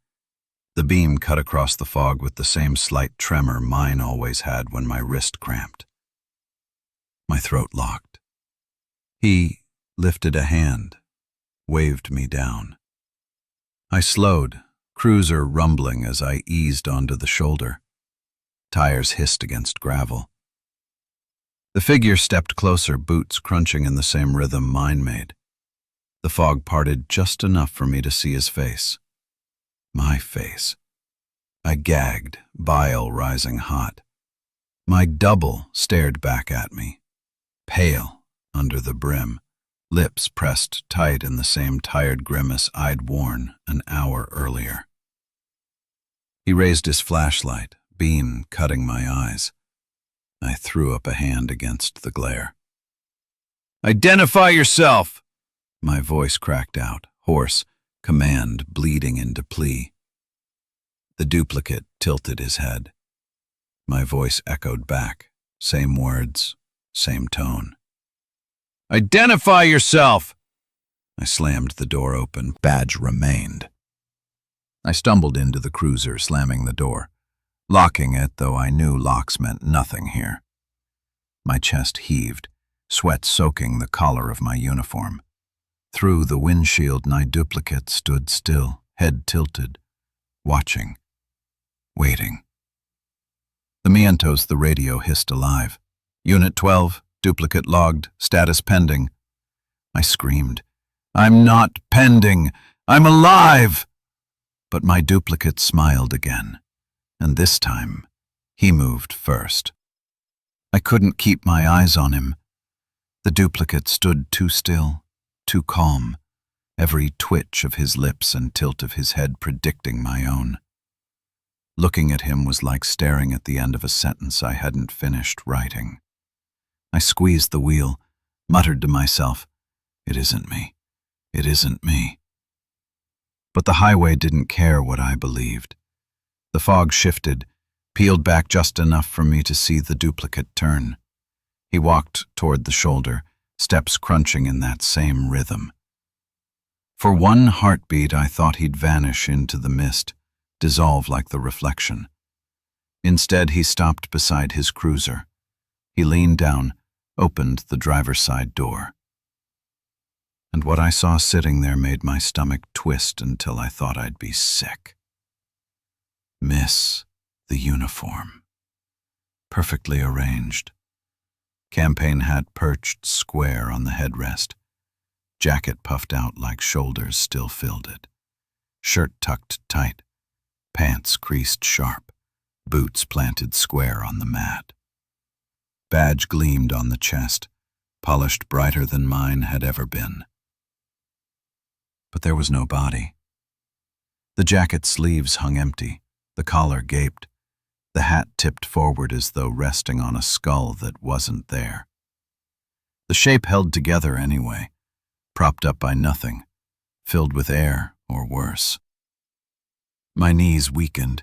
The beam cut across the fog with the same slight tremor mine always had when my wrist cramped. My throat locked. He lifted a hand, waved me down. I slowed, cruiser rumbling as I eased onto the shoulder. Tires hissed against gravel. The figure stepped closer, boots crunching in the same rhythm mine made. The fog parted just enough for me to see his face. My face. I gagged, bile rising hot. My double stared back at me, pale under the brim, lips pressed tight in the same tired grimace I'd worn an hour earlier. He raised his flashlight, beam cutting my eyes. I threw up a hand against the glare. "Identify yourself!" My voice cracked out, hoarse, command bleeding into plea. The duplicate tilted his head. My voice echoed back, same words, same tone. "Identify yourself!" I slammed the door open. Badge remained. I stumbled into the cruiser, slamming the door, locking it, though I knew locks meant nothing here. My chest heaved, sweat soaking the collar of my uniform. Through the windshield, my duplicate stood still, head tilted, watching, waiting. The Mientos, the radio hissed alive. "Unit 12, duplicate logged, status pending." I screamed, "I'm not pending! I'm alive!" But my duplicate smiled again, and this time, he moved first. I couldn't keep my eyes on him. The duplicate stood too still, too calm, every twitch of his lips and tilt of his head predicting my own. Looking at him was like staring at the end of a sentence I hadn't finished writing. I squeezed the wheel, muttered to myself, "It isn't me. It isn't me." But the highway didn't care what I believed. The fog shifted, peeled back just enough for me to see the duplicate turn. He walked toward the shoulder, steps crunching in that same rhythm. For one heartbeat, I thought he'd vanish into the mist, dissolve like the reflection. Instead, he stopped beside his cruiser. He leaned down, opened the driver's side door. And what I saw sitting there made my stomach twist until I thought I'd be sick. Miss the uniform. Perfectly arranged. Campaign hat perched square on the headrest. Jacket puffed out like shoulders still filled it. Shirt tucked tight. Pants creased sharp. Boots planted square on the mat. Badge gleamed on the chest, polished brighter than mine had ever been. But there was no body. The jacket sleeves hung empty, the collar gaped, the hat tipped forward as though resting on a skull that wasn't there. The shape held together anyway, propped up by nothing, filled with air or worse. My knees weakened.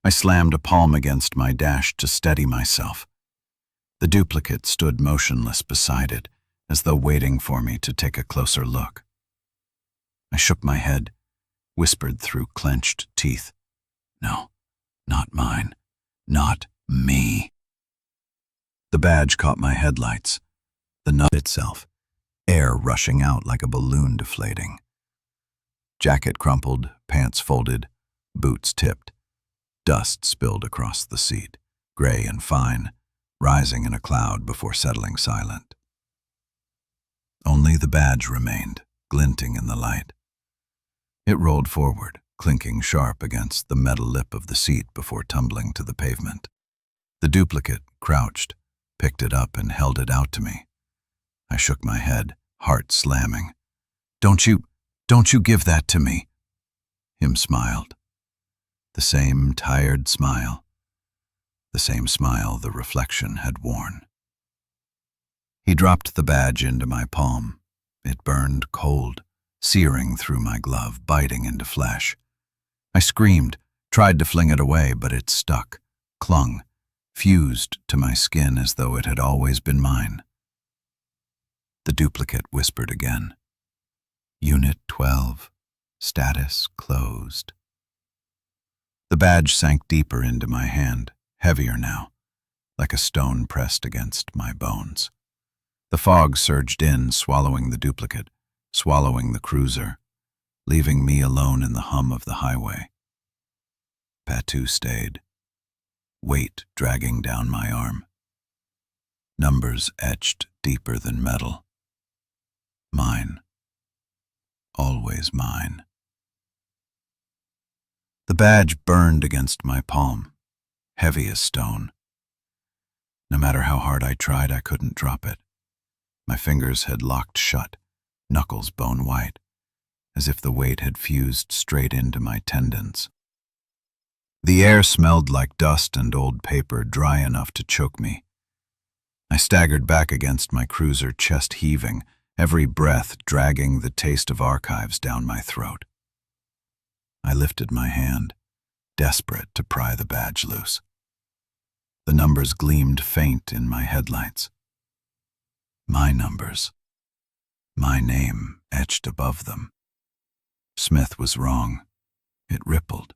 I slammed a palm against my dash to steady myself. The duplicate stood motionless beside it, as though waiting for me to take a closer look. I shook my head, whispered through clenched teeth, "No, not mine. Not me." The badge caught my headlights, the nut itself, air rushing out like a balloon deflating. Jacket crumpled, pants folded, boots tipped. Dust spilled across the seat, gray and fine, rising in a cloud before settling silent. Only the badge remained, glinting in the light. It rolled forward, clinking sharp against the metal lip of the seat before tumbling to the pavement. The duplicate crouched, picked it up and held it out to me. I shook my head, heart slamming. Don't you give that to me." Him smiled. The same tired smile. The same smile the reflection had worn. He dropped the badge into my palm. It burned cold, searing through my glove, biting into flesh. I screamed, tried to fling it away, but it stuck, clung, fused to my skin as though it had always been mine. The duplicate whispered again. "Unit 12, status closed." The badge sank deeper into my hand, heavier now, like a stone pressed against my bones. The fog surged in, swallowing the duplicate, swallowing the cruiser, leaving me alone in the hum of the highway. Patu stayed, weight dragging down my arm. Numbers etched deeper than metal. Mine. Always mine. The badge burned against my palm, heavy as stone. No matter how hard I tried, I couldn't drop it. My fingers had locked shut, knuckles bone white, as if the weight had fused straight into my tendons. The air smelled like dust and old paper, dry enough to choke me. I staggered back against my cruiser, chest heaving, every breath dragging the taste of archives down my throat. I lifted my hand, desperate to pry the badge loose. The numbers gleamed faint in my headlights. My numbers. My name etched above them. Smith was wrong. It rippled.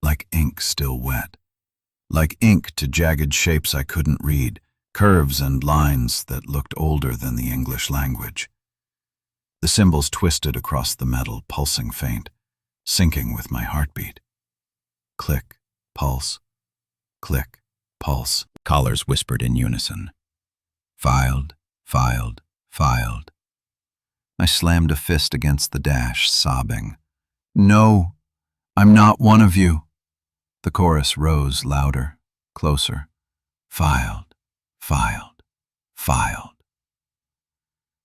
Like ink still wet. Like ink to jagged shapes I couldn't read, curves and lines that looked older than the English language. The symbols twisted across the metal, pulsing faint, syncing with my heartbeat. Click, pulse, click, pulse, collars whispered in unison. Filed, filed, filed. I slammed a fist against the dash, sobbing. "No, I'm not one of you." The chorus rose louder, closer. Filed, filed, filed.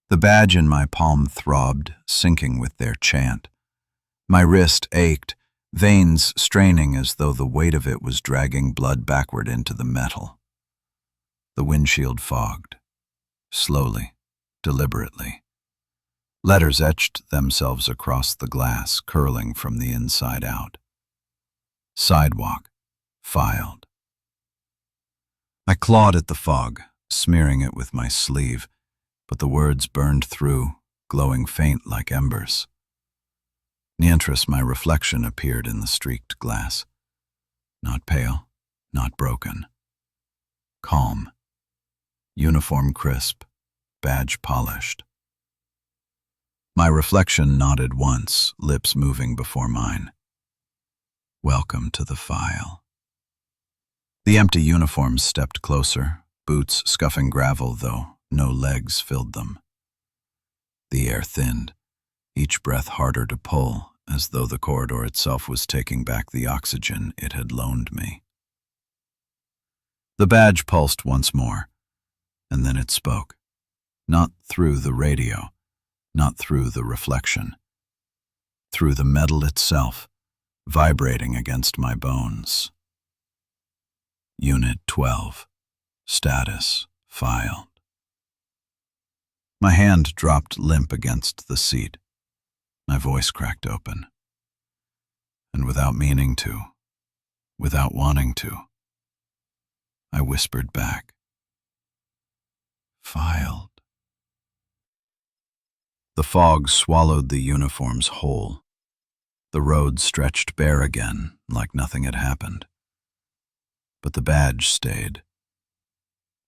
The badge in my palm throbbed, syncing with their chant. My wrist ached, veins straining as though the weight of it was dragging blood backward into the metal. The windshield fogged, slowly, deliberately. Letters etched themselves across the glass, curling from the inside out. Sidewalk, filed. I clawed at the fog, smearing it with my sleeve, but the words burned through, glowing faint like embers. Nientris, my reflection, appeared in the streaked glass. Not pale, not broken. Calm. Uniform crisp, badge polished. My reflection nodded once, lips moving before mine. Welcome to the file. The empty uniforms stepped closer, boots scuffing gravel, though no legs filled them. The air thinned, each breath harder to pull, as though the corridor itself was taking back the oxygen it had loaned me. The badge pulsed once more, and then it spoke. Not through the radio, not through the reflection. Through the metal itself, vibrating against my bones. Unit 12. Status filed. My hand dropped limp against the seat. My voice cracked open. And without meaning to, without wanting to, I whispered back, "Filed." The fog swallowed the uniforms whole. The road stretched bare again, like nothing had happened. But the badge stayed.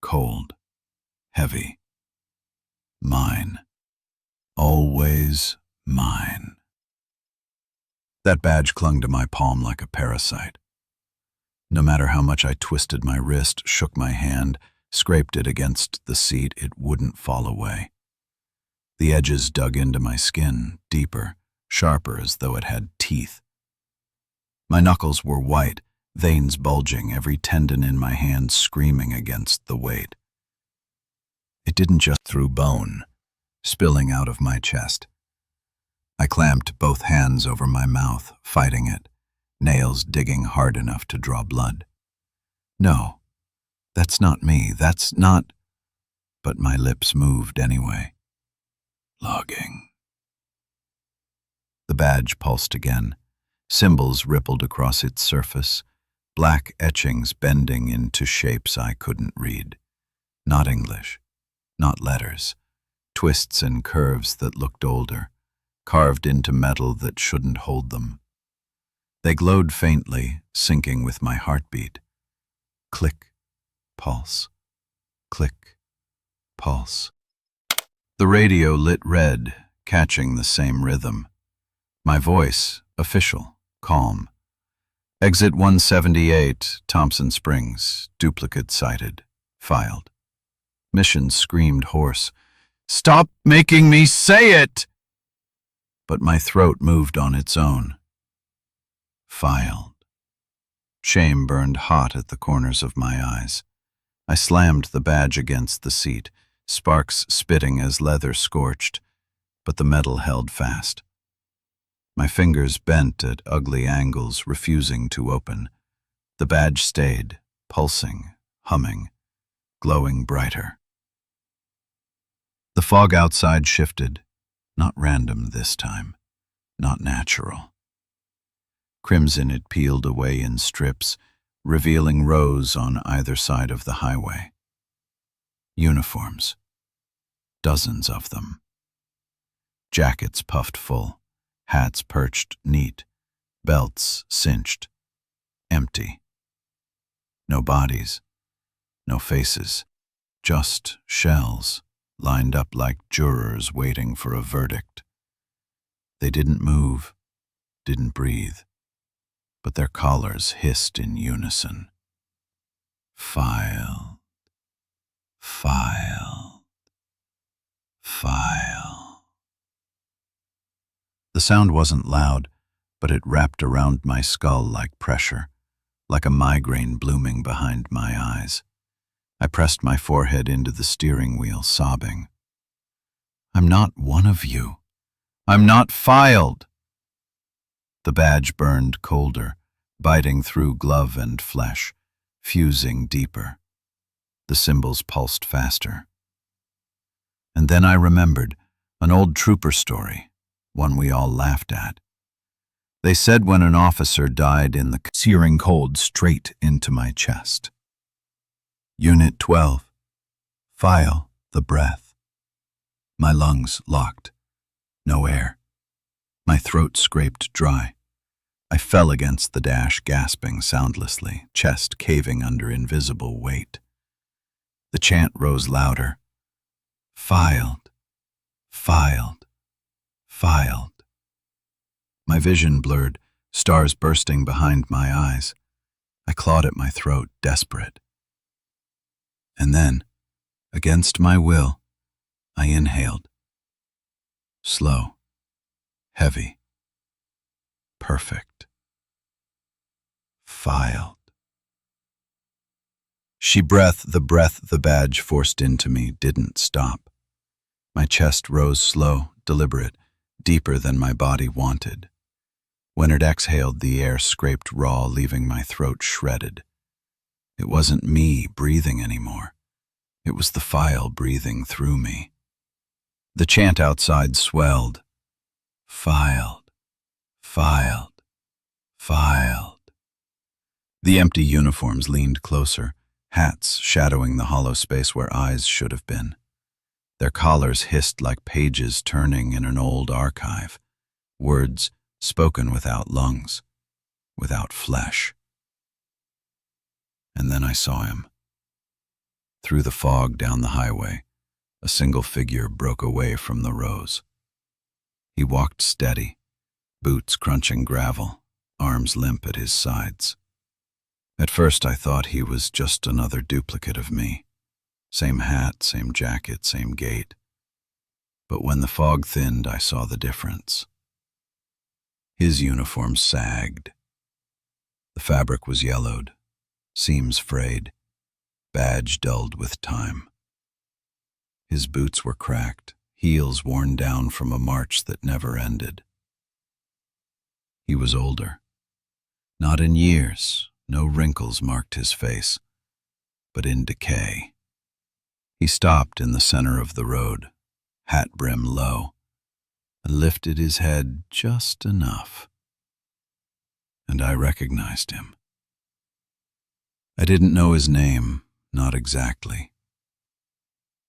Cold, heavy. Mine. Always mine. That badge clung to my palm like a parasite. No matter how much I twisted my wrist, shook my hand, scraped it against the seat, it wouldn't fall away. The edges dug into my skin, deeper, sharper, as though it had teeth. My knuckles were white, veins bulging, every tendon in my hand screaming against the weight. It didn't just through bone, spilling out of my chest. I clamped both hands over my mouth, fighting it, nails digging hard enough to draw blood. No, that's not me, that's not... But my lips moved anyway. Logging. The badge pulsed again. Symbols rippled across its surface, black etchings bending into shapes I couldn't read. Not English, not letters, twists and curves that looked older, carved into metal that shouldn't hold them. They glowed faintly, syncing with my heartbeat. Click, pulse, click, pulse. The radio lit red, catching the same rhythm. My voice, official, calm. Exit 178, Thompson Springs, duplicate sighted, filed. Mission screamed hoarse. "Stop making me say it!" But my throat moved on its own. Filed. Shame burned hot at the corners of my eyes. I slammed the badge against the seat, sparks spitting as leather scorched, but the metal held fast. My fingers bent at ugly angles, refusing to open. The badge stayed, pulsing, humming, glowing brighter. The fog outside shifted, not random this time, not natural. Crimson it peeled away in strips, revealing rows on either side of the highway. Uniforms. Dozens of them. Jackets puffed full, hats perched neat, belts cinched, empty. No bodies, no faces, just shells, lined up like jurors waiting for a verdict. They didn't move, didn't breathe, but their collars hissed in unison. File, file, file. The sound wasn't loud, but it wrapped around my skull like pressure, like a migraine blooming behind my eyes. I pressed my forehead into the steering wheel, sobbing. I'm not one of you. I'm not filed. The badge burned colder, biting through glove and flesh, fusing deeper. The symbols pulsed faster. And then I remembered an old trooper story, one we all laughed at. They said when an officer died in the searing cold straight into my chest. Unit 12. File the breath. My lungs locked. No air. My throat scraped dry. I fell against the dash, gasping soundlessly, chest caving under invisible weight. The chant rose louder. Filed. Filed. Filed. My vision blurred, stars bursting behind my eyes. I clawed at my throat, desperate. And then, against my will, I inhaled. Slow, heavy, perfect. Filed. The breath the badge forced into me didn't stop. My chest rose slow, deliberate, deeper than my body wanted. When it exhaled, the air scraped raw, leaving my throat shredded. It wasn't me breathing anymore. It was the file breathing through me. The chant outside swelled. Filed, filed, Filed. The empty uniforms leaned closer, hats shadowing the hollow space where eyes should have been. Their collars hissed like pages turning in an old archive, words spoken without lungs, without flesh. And then I saw him. Through the fog down the highway, a single figure broke away from the rows. He walked steady, boots crunching gravel, arms limp at his sides. At first I thought he was just another duplicate of me. Same hat, same jacket, same gait. But when the fog thinned, I saw the difference. His uniform sagged. The fabric was yellowed, seams frayed, badge dulled with time. His boots were cracked, heels worn down from a march that never ended. He was older. Not in years, no wrinkles marked his face, but in decay. He stopped in the center of the road, hat brim low, and lifted his head just enough. And I recognized him. I didn't know his name, not exactly,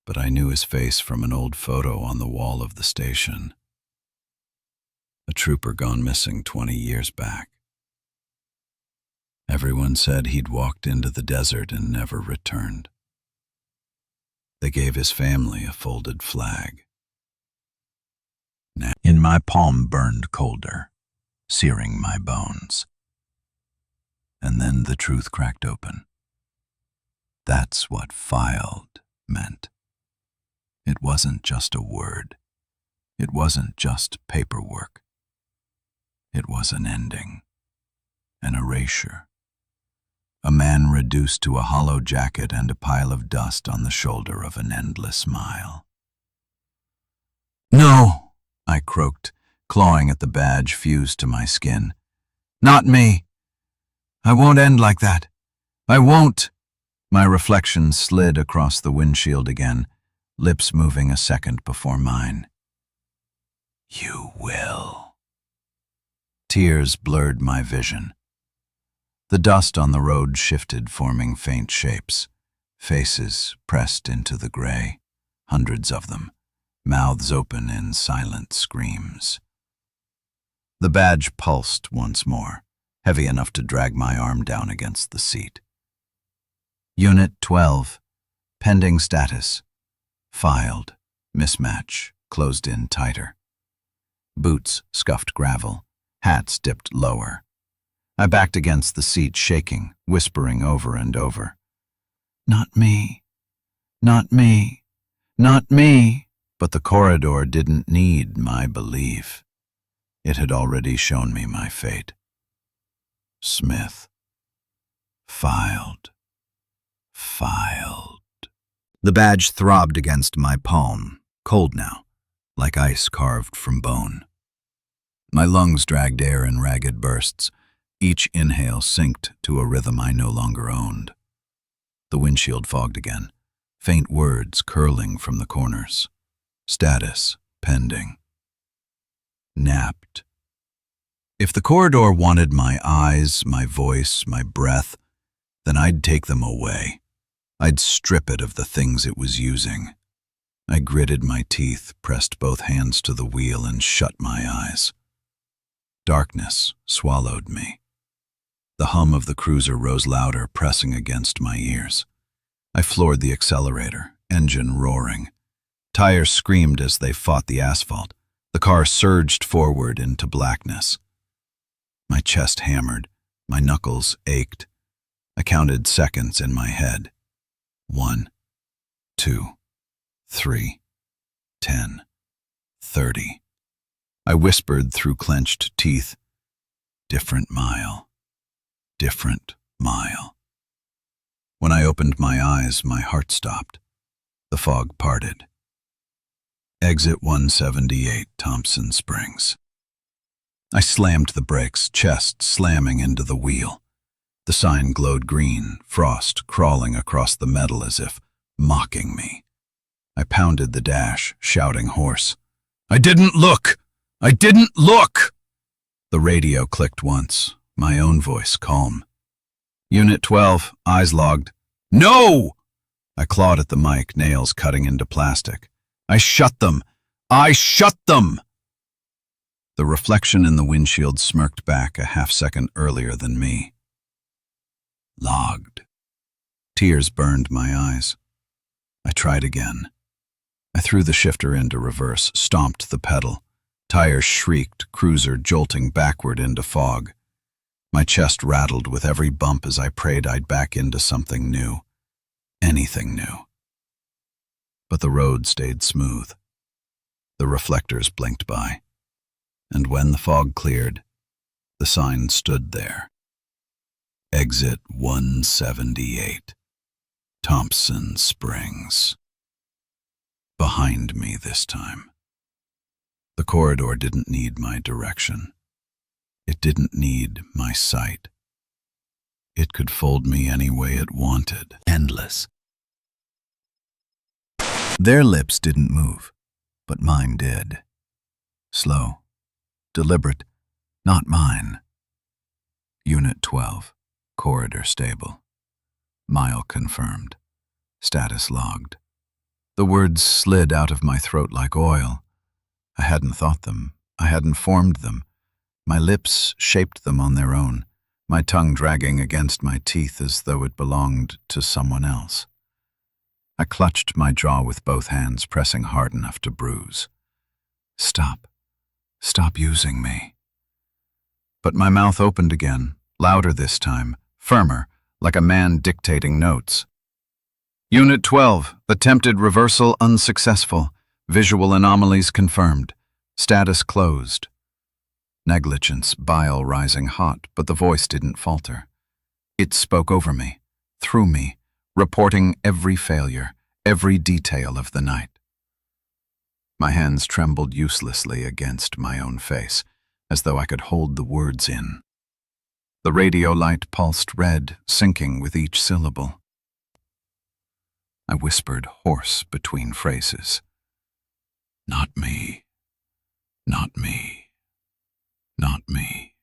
but I knew his face from an old photo on the wall of the station. A trooper gone missing 20 years back. Everyone said he'd walked into the desert and never returned. They gave his family a folded flag. Now, in my palm burned colder, searing my bones. And then the truth cracked open. That's what filed meant. It wasn't just a word. It wasn't just paperwork. It was an ending, an erasure. A man reduced to a hollow jacket and a pile of dust on the shoulder of an endless mile. "No," I croaked, clawing at the badge fused to my skin. "Not me. I won't end like that. I won't." My reflection slid across the windshield again, lips moving a second before mine. "You will." Tears blurred my vision. The dust on the road shifted, forming faint shapes. Faces pressed into the gray, hundreds of them, mouths open in silent screams. The badge pulsed once more, heavy enough to drag my arm down against the seat. Unit 12, pending status. Filed, mismatch, closed in tighter. Boots scuffed gravel, hats dipped lower. I backed against the seat, shaking, whispering over and over. "Not me, not me, not me." But the corridor didn't need my belief. It had already shown me my fate. Smith. Filed. Filed. The badge throbbed against my palm, cold now, like ice carved from bone. My lungs dragged air in ragged bursts. Each inhale synced to a rhythm I no longer owned. The windshield fogged again, faint words curling from the corners. Status pending. Napped. If the corridor wanted my eyes, my voice, my breath, then I'd take them away. I'd strip it of the things it was using. I gritted my teeth, pressed both hands to the wheel, and shut my eyes. Darkness swallowed me. The hum of the cruiser rose louder, pressing against my ears. I floored the accelerator, engine roaring. Tires screamed as they fought the asphalt. The car surged forward into blackness. My chest hammered, my knuckles ached. I counted seconds in my head. 1, 2, 3, 10, 30. I whispered through clenched teeth, "Different mile. Different mile." When I opened my eyes, my heart stopped. The fog parted. Exit 178, Thompson Springs. I slammed the brakes, chest slamming into the wheel. The sign glowed green, frost crawling across the metal as if mocking me. I pounded the dash, shouting hoarse, "I didn't look! I didn't look!" The radio clicked once, My own voice calm. Unit 12, eyes logged. No! I clawed at the mic, nails cutting into plastic. I shut them! I shut them! The reflection in the windshield smirked back a half-second earlier than me. Logged. Tears burned my eyes. I tried again. I threw the shifter into reverse, stomped the pedal. Tires shrieked, cruiser jolting backward into fog. My chest rattled with every bump as I prayed I'd back into something new. Anything new. But the road stayed smooth. The reflectors blinked by. And when the fog cleared, the sign stood there. Exit 178. Thompson Springs. Behind me this time. The corridor didn't need my direction. It didn't need my sight. It could fold me any way it wanted. Endless. Their lips didn't move, but mine did. Slow, deliberate, not mine. Unit 12, corridor stable. Mile confirmed. Status logged. The words slid out of my throat like oil. I hadn't thought them. I hadn't formed them. My lips shaped them on their own, my tongue dragging against my teeth as though it belonged to someone else. I clutched my jaw with both hands, pressing hard enough to bruise. Stop. Stop using me. But my mouth opened again, louder this time, firmer, like a man dictating notes. Unit 12, attempted reversal unsuccessful. Visual anomalies confirmed. Status closed. Negligence, bile rising hot, but the voice didn't falter. It spoke over me, through me, reporting every failure, every detail of the night. My hands trembled uselessly against my own face, as though I could hold the words in. The radio light pulsed red, syncing with each syllable. I whispered hoarse between phrases. Not me. Not me. Not me.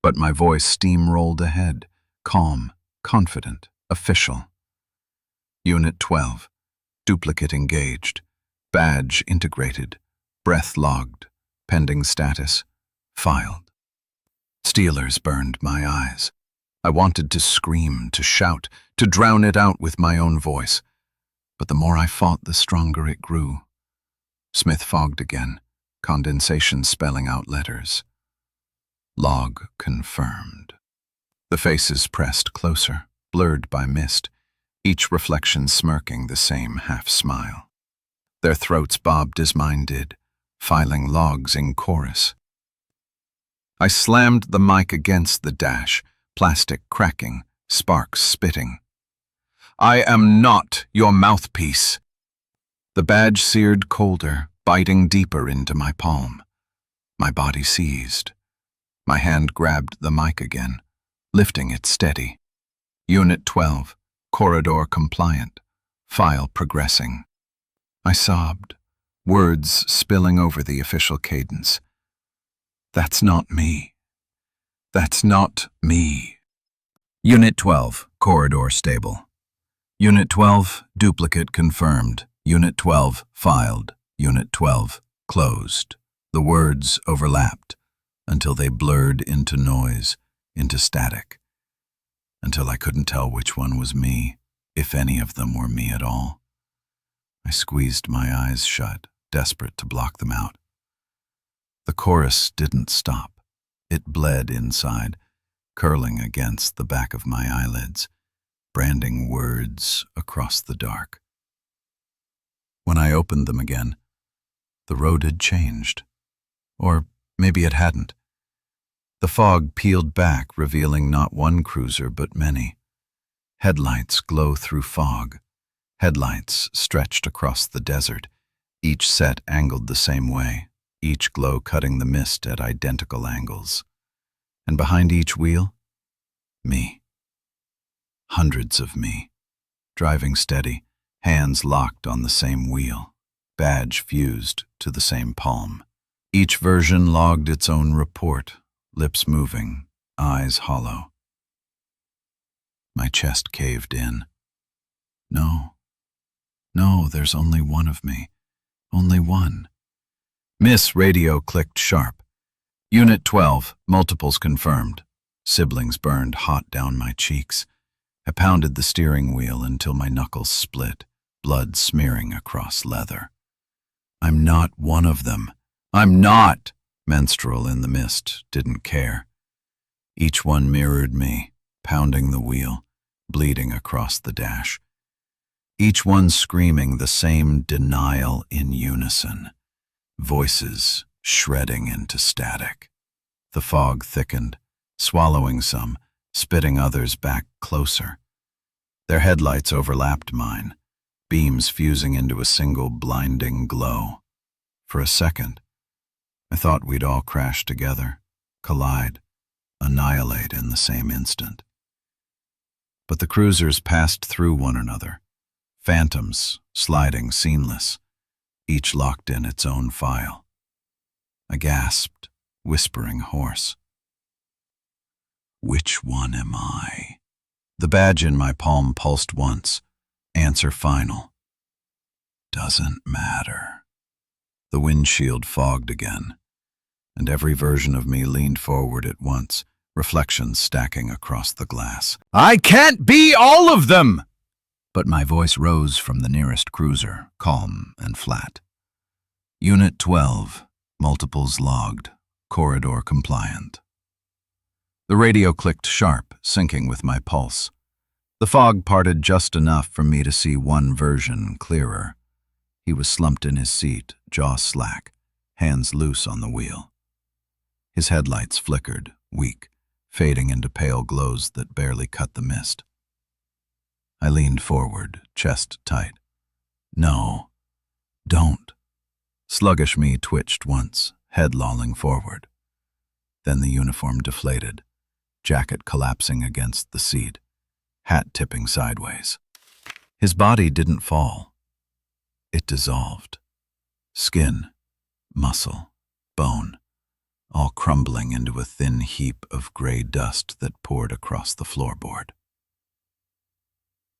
But my voice steamrolled ahead, calm, confident, official. Unit 12, duplicate engaged, badge integrated, breath logged, pending status, filed. Steelers burned my eyes. I wanted to scream, to shout, to drown it out with my own voice. But the more I fought, the stronger it grew. Smith fogged again, condensation spelling out letters. Log confirmed. The faces pressed closer, blurred by mist, each reflection smirking the same half-smile. Their throats bobbed as mine did, filing logs in chorus. I slammed the mic against the dash, plastic cracking, sparks spitting. I am not your mouthpiece. The badge seared colder, biting deeper into my palm. My body seized. My hand grabbed the mic again, lifting it steady. Unit 12, corridor compliant, file progressing. I sobbed, words spilling over the official cadence. That's not me. That's not me. Unit 12, corridor stable. Unit 12, duplicate confirmed. Unit 12, filed. Unit 12, closed. The words overlapped until they blurred into noise, into static, until I couldn't tell which one was me, if any of them were me at all. I squeezed my eyes shut, desperate to block them out. The chorus didn't stop. It bled inside, curling against the back of my eyelids, branding words across the dark. When I opened them again, the road had changed. Or maybe it hadn't. The fog peeled back, revealing not one cruiser but many. Headlights glow through fog. Headlights stretched across the desert, each set angled the same way, each glow cutting the mist at identical angles. And behind each wheel, me. Hundreds of me, driving steady, hands locked on the same wheel, badge fused to the same palm. Each version logged its own report, lips moving, eyes hollow. My chest caved in. No, there's only one of me. Only one. Miss Radio clicked sharp. Unit 12, multiples confirmed. Siblings burned hot down my cheeks. I pounded the steering wheel until my knuckles split, blood smearing across leather. I'm not one of them. I'm not! Menstrual in the mist didn't care. Each one mirrored me, pounding the wheel, bleeding across the dash. Each one screaming the same denial in unison. Voices shredding into static. The fog thickened, swallowing some, spitting others back closer. Their headlights overlapped mine, beams fusing into a single blinding glow. For a second, I thought we'd all crash together, collide, annihilate in the same instant. But the cruisers passed through one another, phantoms sliding seamless, each locked in its own file. I gasped, whispering hoarse. Which one am I? The badge in my palm pulsed once, answer final. Doesn't matter. The windshield fogged again, and every version of me leaned forward at once, reflections stacking across the glass. I can't be all of them! But my voice rose from the nearest cruiser, calm and flat. Unit 12, multiples logged, corridor compliant. The radio clicked sharp, syncing with my pulse. The fog parted just enough for me to see one version clearer. He was slumped in his seat, jaw slack, hands loose on the wheel. His headlights flickered, weak, fading into pale glows that barely cut the mist. I leaned forward, chest tight. No, don't. Sluggish me twitched once, head lolling forward. Then the uniform deflated, jacket collapsing against the seat, hat tipping sideways. His body didn't fall. It dissolved. Skin, muscle, bone, all crumbling into a thin heap of gray dust that poured across the floorboard.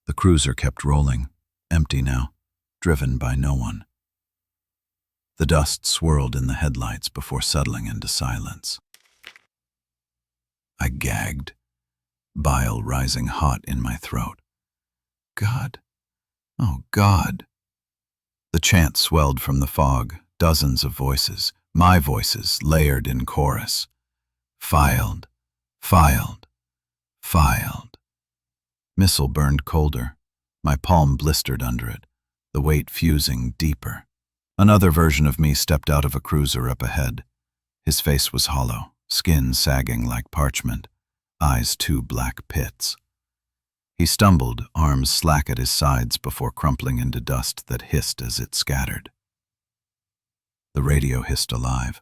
The cruiser kept rolling, empty now, driven by no one. The dust swirled in the headlights before settling into silence. I gagged, bile rising hot in my throat. God, oh God. The chant swelled from the fog, dozens of voices, my voices layered in chorus. Filed, filed, filed. Missile burned colder. My palm blistered under it, the weight fusing deeper. Another version of me stepped out of a cruiser up ahead. His face was hollow, skin sagging like parchment, eyes two black pits. He stumbled, arms slack at his sides before crumpling into dust that hissed as it scattered. The radio hissed alive.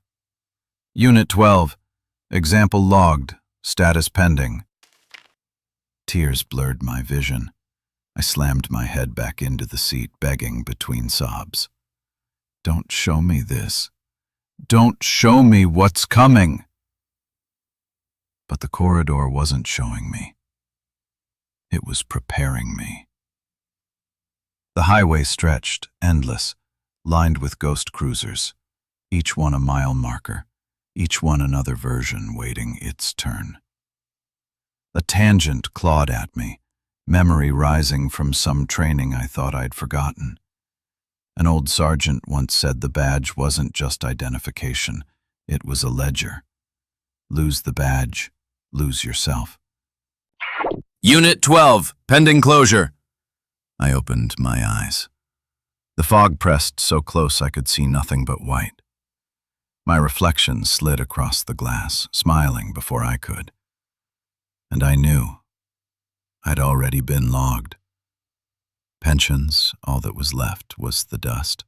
Unit 12, example logged, status pending. Tears blurred my vision. I slammed my head back into the seat, begging between sobs. Don't show me this. Don't show me what's coming. But the corridor wasn't showing me. It was preparing me. The highway stretched, endless, lined with ghost cruisers, each one a mile marker, each one another version waiting its turn. A tangent clawed at me, memory rising from some training I thought I'd forgotten. An old sergeant once said the badge wasn't just identification, it was a ledger. Lose the badge, lose yourself. Unit 12, pending closure. I opened my eyes. The fog pressed so close I could see nothing but white. My reflection slid across the glass, smiling before I could. And I knew I'd already been logged. Pensions, all that was left was the dust.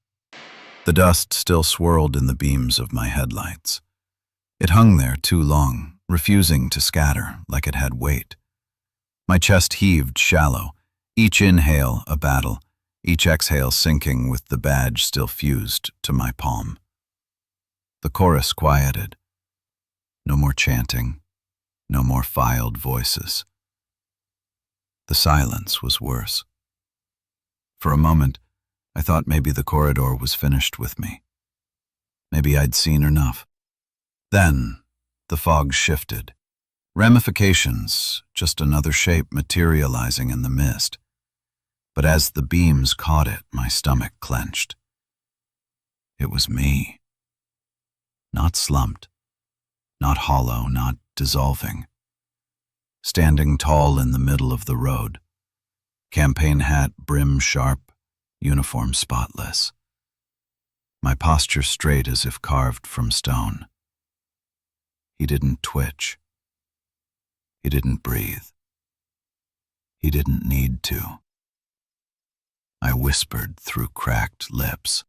The dust still swirled in the beams of my headlights. It hung there too long, refusing to scatter like it had weight. My chest heaved shallow, each inhale a battle, each exhale sinking with the badge still fused to my palm. The chorus quieted. No more chanting, No more filed voices. The silence was worse. For a moment, I thought maybe the corridor was finished with me. Maybe I'd seen enough. Then, the fog shifted. Ramifications, just another shape materializing in the mist. But as the beams caught it, my stomach clenched. It was me. Not slumped, not hollow, not dissolving. Standing tall in the middle of the road, campaign hat brim sharp, uniform spotless. My posture straight as if carved from stone. He didn't twitch. He didn't breathe. He didn't need to. I whispered through cracked lips.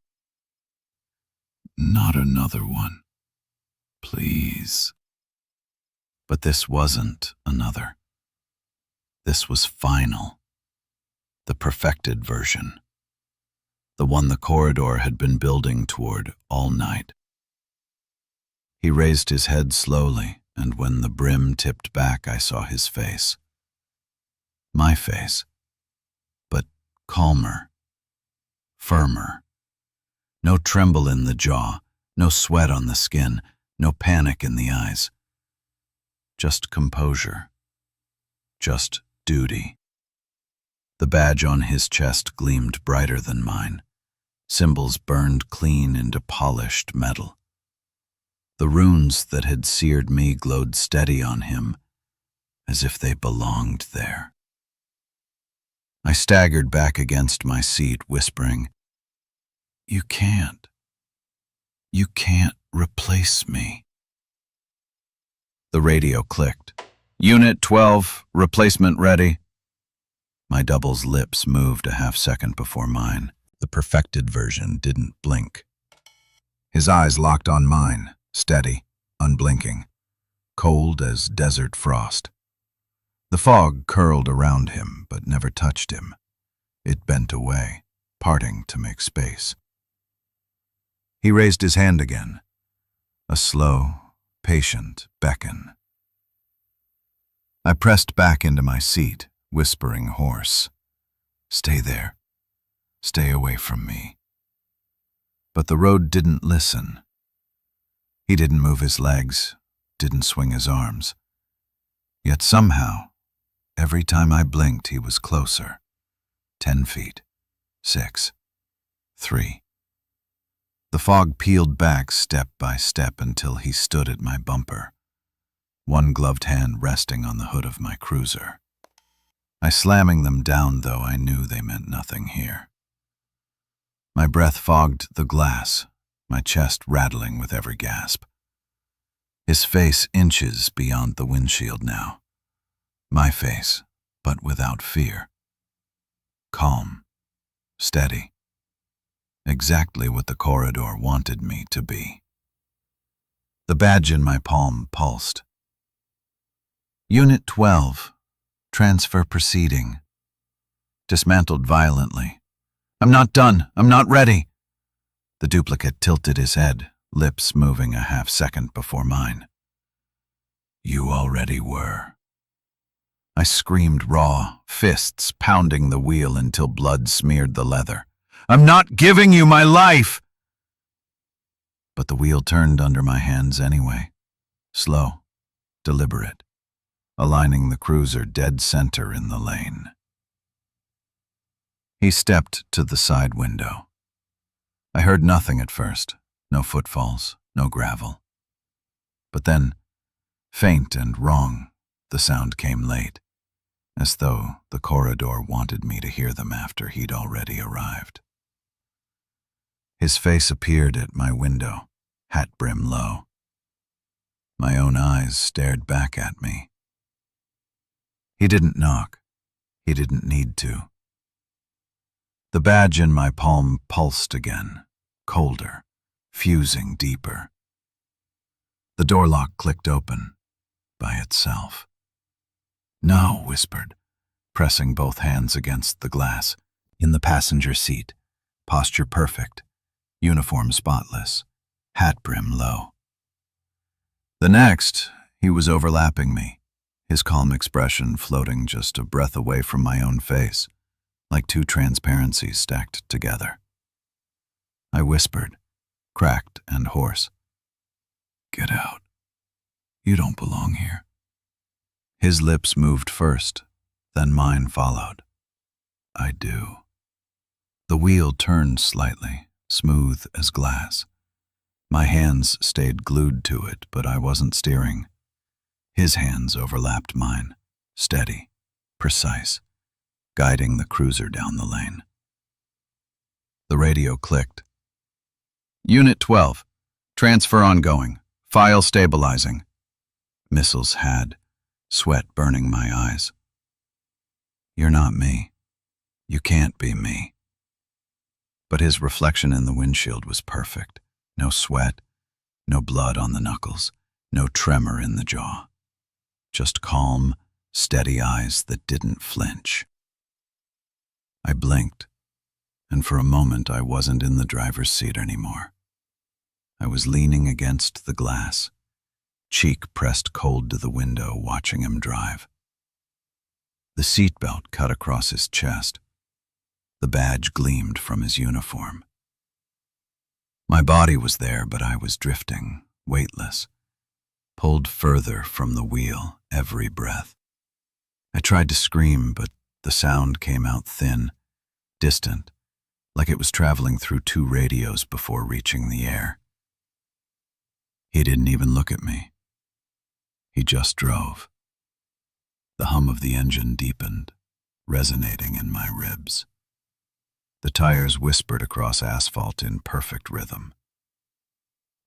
Not another one. Please. But this wasn't another. This was final. The perfected version. The one the corridor had been building toward all night. He raised his head slowly, and when the brim tipped back, I saw his face. My face. But calmer. Firmer. No tremble in the jaw, no sweat on the skin, no panic in the eyes. Just composure. Just duty. The badge on his chest gleamed brighter than mine. Symbols burned clean into polished metal. The runes that had seared me glowed steady on him, as if they belonged there. I staggered back against my seat, whispering, You can't replace me." The radio clicked. "Unit 12, replacement ready." My double's lips moved a half-second before mine. The perfected version didn't blink. His eyes locked on mine, steady, unblinking, cold as desert frost. The fog curled around him, but never touched him. It bent away, parting to make space. He raised his hand again, a slow, patient beckon. I pressed back into my seat, whispering hoarse, "Stay there. Stay away from me." But the road didn't listen. He didn't move his legs, didn't swing his arms. Yet somehow, every time I blinked, he was closer. 10 feet, 6, 3. The fog peeled back step by step until he stood at my bumper, one gloved hand resting on the hood of my cruiser. I slamming them down, though I knew they meant nothing here. My breath fogged the glass, my chest rattling with every gasp. His face inches beyond the windshield now. My face, but without fear. Calm, steady. Exactly what the corridor wanted me to be. The badge in my palm pulsed. "Unit 12, transfer proceeding." Dismantled violently. "I'm not done. I'm not ready." The duplicate tilted his head, lips moving a half-second before mine. "You already were." I screamed raw, fists pounding the wheel until blood smeared the leather. "I'm not giving you my life!" But the wheel turned under my hands anyway. Slow, deliberate, aligning the cruiser dead center in the lane. He stepped to the side window. I heard nothing at first, no footfalls, no gravel. But then, faint and wrong, the sound came late, as though the corridor wanted me to hear them after he'd already arrived. His face appeared at my window, hat brim low. My own eyes stared back at me. He didn't knock. He didn't need to. The badge in my palm pulsed again, colder, fusing deeper. The door lock clicked open, by itself. "No," whispered, pressing both hands against the glass. In the passenger seat, posture perfect, uniform spotless, hat brim low. The next, he was overlapping me, his calm expression floating just a breath away from my own face, like two transparencies stacked together. I whispered, cracked and hoarse, "Get out. You don't belong here." His lips moved first, then mine followed. "I do." The wheel turned slightly, smooth as glass. My hands stayed glued to it, but I wasn't steering. His hands overlapped mine, steady, precise, guiding the cruiser down the lane. The radio clicked. "Unit 12, transfer ongoing, file stabilizing." Missiles had, sweat burning my eyes. "You're not me. You can't be me." But his reflection in the windshield was perfect. No sweat, no blood on the knuckles, no tremor in the jaw. Just calm, steady eyes that didn't flinch. I blinked, and for a moment I wasn't in the driver's seat anymore. I was leaning against the glass, cheek pressed cold to the window, watching him drive. The seatbelt cut across his chest. The badge gleamed from his uniform. My body was there, but I was drifting, weightless, pulled further from the wheel every breath. I tried to scream, but the sound came out thin, distant, like it was traveling through two radios before reaching the air. He didn't even look at me. He just drove. The hum of the engine deepened, resonating in my ribs. The tires whispered across asphalt in perfect rhythm.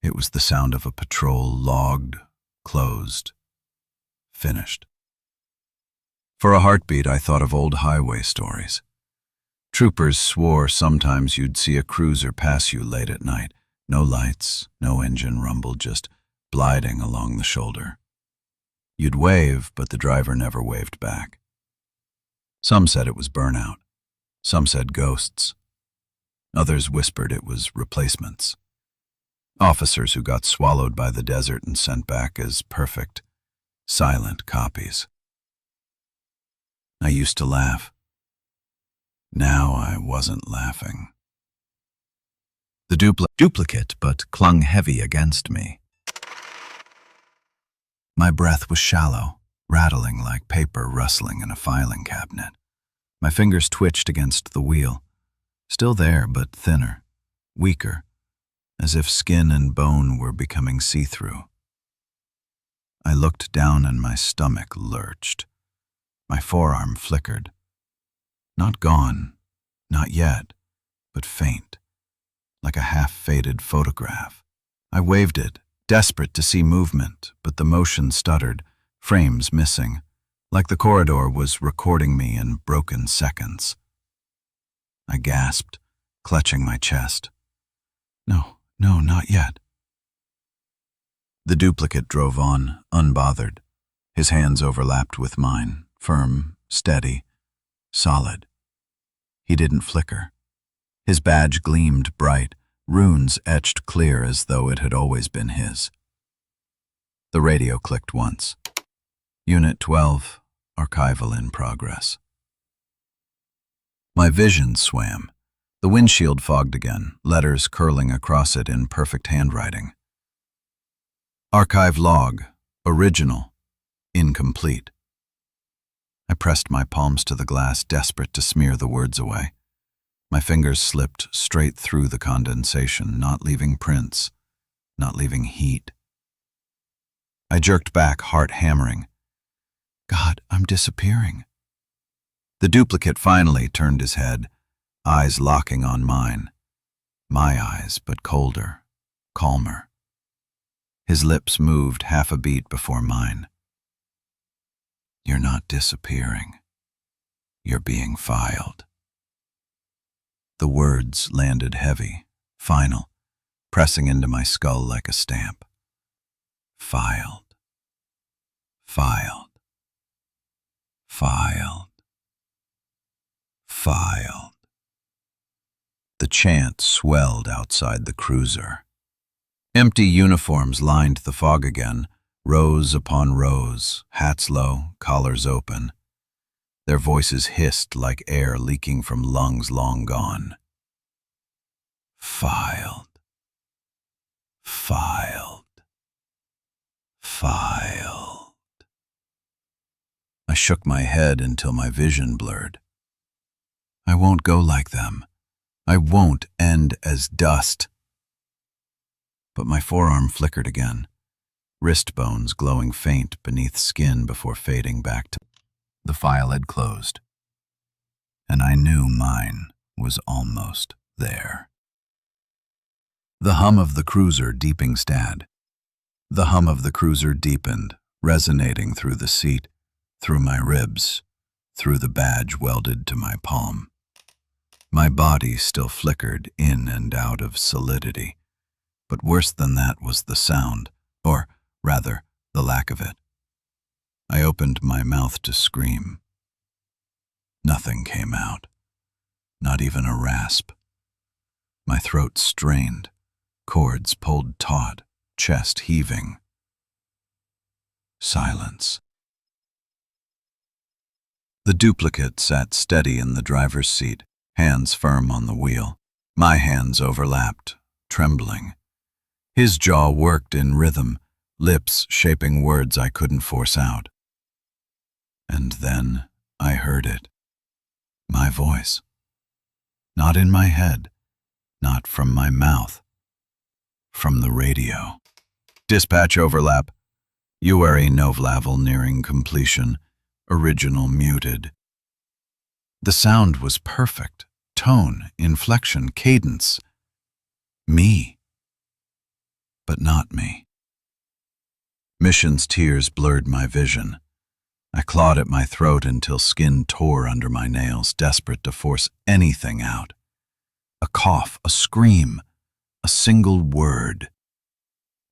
It was the sound of a patrol logged, closed, finished. For a heartbeat, I thought of old highway stories. Troopers swore sometimes you'd see a cruiser pass you late at night. No lights, no engine rumble, just gliding along the shoulder. You'd wave, but the driver never waved back. Some said it was burnout. Some said ghosts. Others whispered it was replacements. Officers who got swallowed by the desert and sent back as perfect, silent copies. I used to laugh. Now I wasn't laughing. The duplicate but clung heavy against me. My breath was shallow, rattling like paper rustling in a filing cabinet. My fingers twitched against the wheel, still there but thinner, weaker, as if skin and bone were becoming see-through. I looked down and my stomach lurched. My forearm flickered. Not gone, not yet, but faint, like a half-faded photograph. I waved it, desperate to see movement, but the motion stuttered, frames missing, like the corridor was recording me in broken seconds. I gasped, clutching my chest. No, not yet. The duplicate drove on, unbothered. His hands overlapped with mine, firm, steady, solid. He didn't flicker. His badge gleamed bright, runes etched clear as though it had always been his. The radio clicked once. Unit 12, archival in progress. My vision swam. The windshield fogged again, letters curling across it in perfect handwriting. Archive log, original, incomplete. I pressed my palms to the glass, desperate to smear the words away. My fingers slipped straight through the condensation, not leaving prints, not leaving heat. I jerked back, heart hammering. God, I'm disappearing. The duplicate finally turned his head, eyes locking on mine. My eyes, but colder, calmer. His lips moved half a beat before mine. You're not disappearing. You're being filed. The words landed heavy, final, pressing into my skull like a stamp. Filed. Filed. Filed. Filed. The chant swelled outside the cruiser. Empty uniforms lined the fog again, Rows upon rows, hats low, collars open. Their voices hissed like air leaking from lungs long gone. Filed, filed, filed. I shook my head until my vision blurred. I won't go like them. I won't end as dust. But my forearm flickered again, wrist bones glowing faint beneath skin before fading back to... The file had closed, and I knew mine was almost there. The hum of the cruiser deepening stad. The hum of the cruiser deepened, resonating through the seat, through my ribs, through the badge welded to my palm. My body still flickered in and out of solidity, but worse than that was the sound, or rather, the lack of it. I opened my mouth to scream. Nothing came out, not even a rasp. My throat strained, cords pulled taut, chest heaving. Silence. The duplicate sat steady in the driver's seat, hands firm on the wheel. My hands overlapped, trembling. His jaw worked in rhythm, lips shaping words I couldn't force out. And then I heard it. My voice. Not in my head, not from my mouth. From the radio. Dispatch overlap. URI Novlavel nearing completion. Original muted. The sound was perfect. Tone, inflection, cadence. Me. But not me. Mission's tears blurred my vision. I clawed at my throat until skin tore under my nails, desperate to force anything out. A cough, a scream, a single word.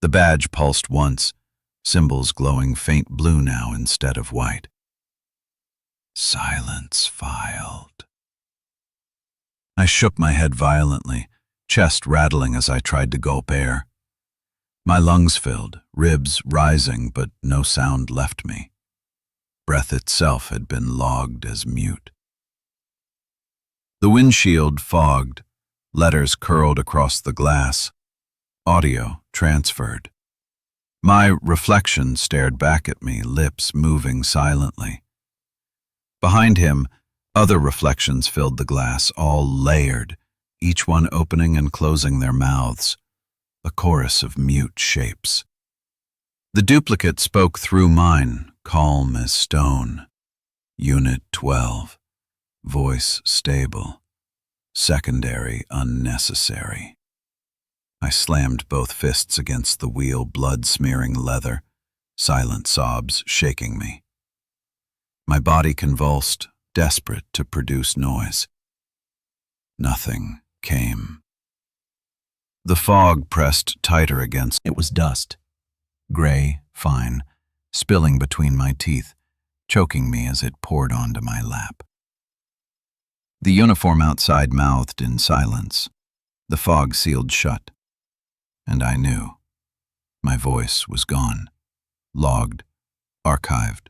The badge pulsed once, symbols glowing faint blue now instead of white. Silence filed. I shook my head violently, chest rattling as I tried to gulp air. My lungs filled, ribs rising, but no sound left me. Breath itself had been logged as mute. The windshield fogged, letters curled across the glass. Audio transferred. My reflection stared back at me, lips moving silently. Behind him, other reflections filled the glass, all layered, each one opening and closing their mouths, a chorus of mute shapes. The duplicate spoke through mine, calm as stone. Unit 12. Voice stable. Secondary unnecessary. I slammed both fists against the wheel, blood smearing leather, silent sobs shaking me. My body convulsed, desperate to produce noise. Nothing came. The fog pressed tighter against. It was dust. Gray, fine, spilling between my teeth, choking me as it poured onto my lap. The uniform outside mouthed in silence. The fog sealed shut. And I knew. My voice was gone, logged, archived.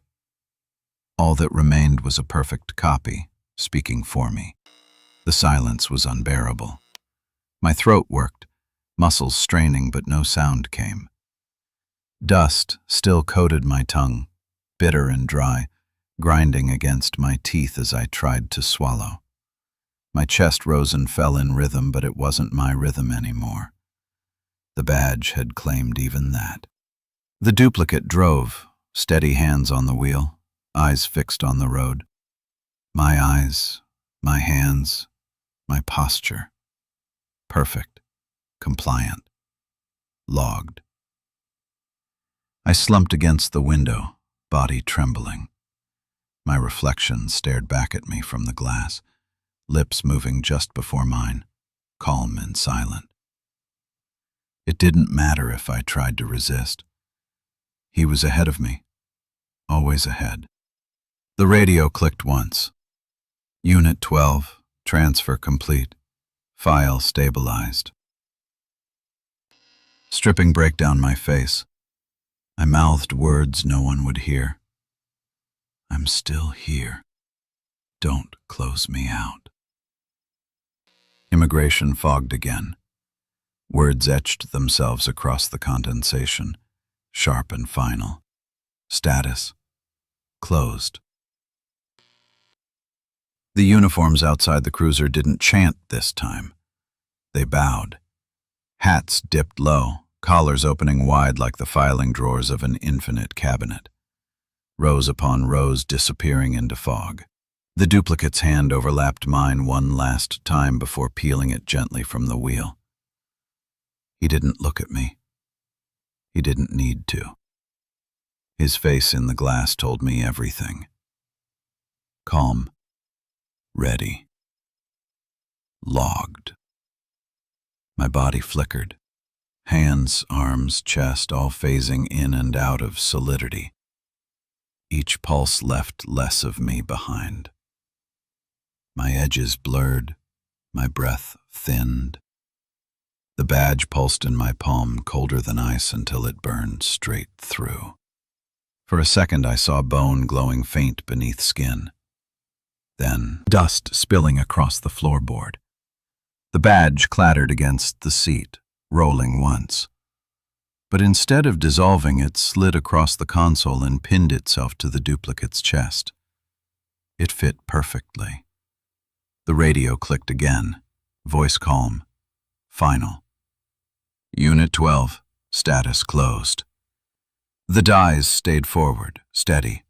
All that remained was a perfect copy, speaking for me. The silence was unbearable. My throat worked, muscles straining, but no sound came. Dust still coated my tongue, bitter and dry, grinding against my teeth as I tried to swallow. My chest rose and fell in rhythm, but it wasn't my rhythm anymore. The badge had claimed even that. The duplicate drove, steady hands on the wheel, eyes fixed on the road. My eyes, my hands, my posture. Perfect, compliant, logged. I slumped against the window, body trembling. My reflection stared back at me from the glass, lips moving just before mine, calm and silent. It didn't matter if I tried to resist. He was ahead of me, always ahead. The radio clicked once. Unit 12, transfer complete. File stabilized. Stripping break down my face. I mouthed words no one would hear. I'm still here. Don't close me out. Immigration fogged again. Words etched themselves across the condensation, sharp and final. Status. Closed. The uniforms outside the cruiser didn't chant this time. They bowed. Hats dipped low, collars opening wide like the filing drawers of an infinite cabinet. Rows upon rows disappearing into fog. The duplicate's hand overlapped mine one last time before peeling it gently from the wheel. He didn't look at me. He didn't need to. His face in the glass told me everything. Calm. Ready. Logged. My body flickered. Hands, arms, chest, all phasing in and out of solidity. Each pulse left less of me behind. My edges blurred, my breath thinned. The badge pulsed in my palm, colder than ice, until it burned straight through. For a second I saw bone glowing faint beneath skin. Then dust spilling across the floorboard. The badge clattered against the seat, rolling once. But instead of dissolving, it slid across the console and pinned itself to the duplicate's chest. It fit perfectly. The radio clicked again, voice calm, final. Unit 12, status closed. The dies stayed forward, steady.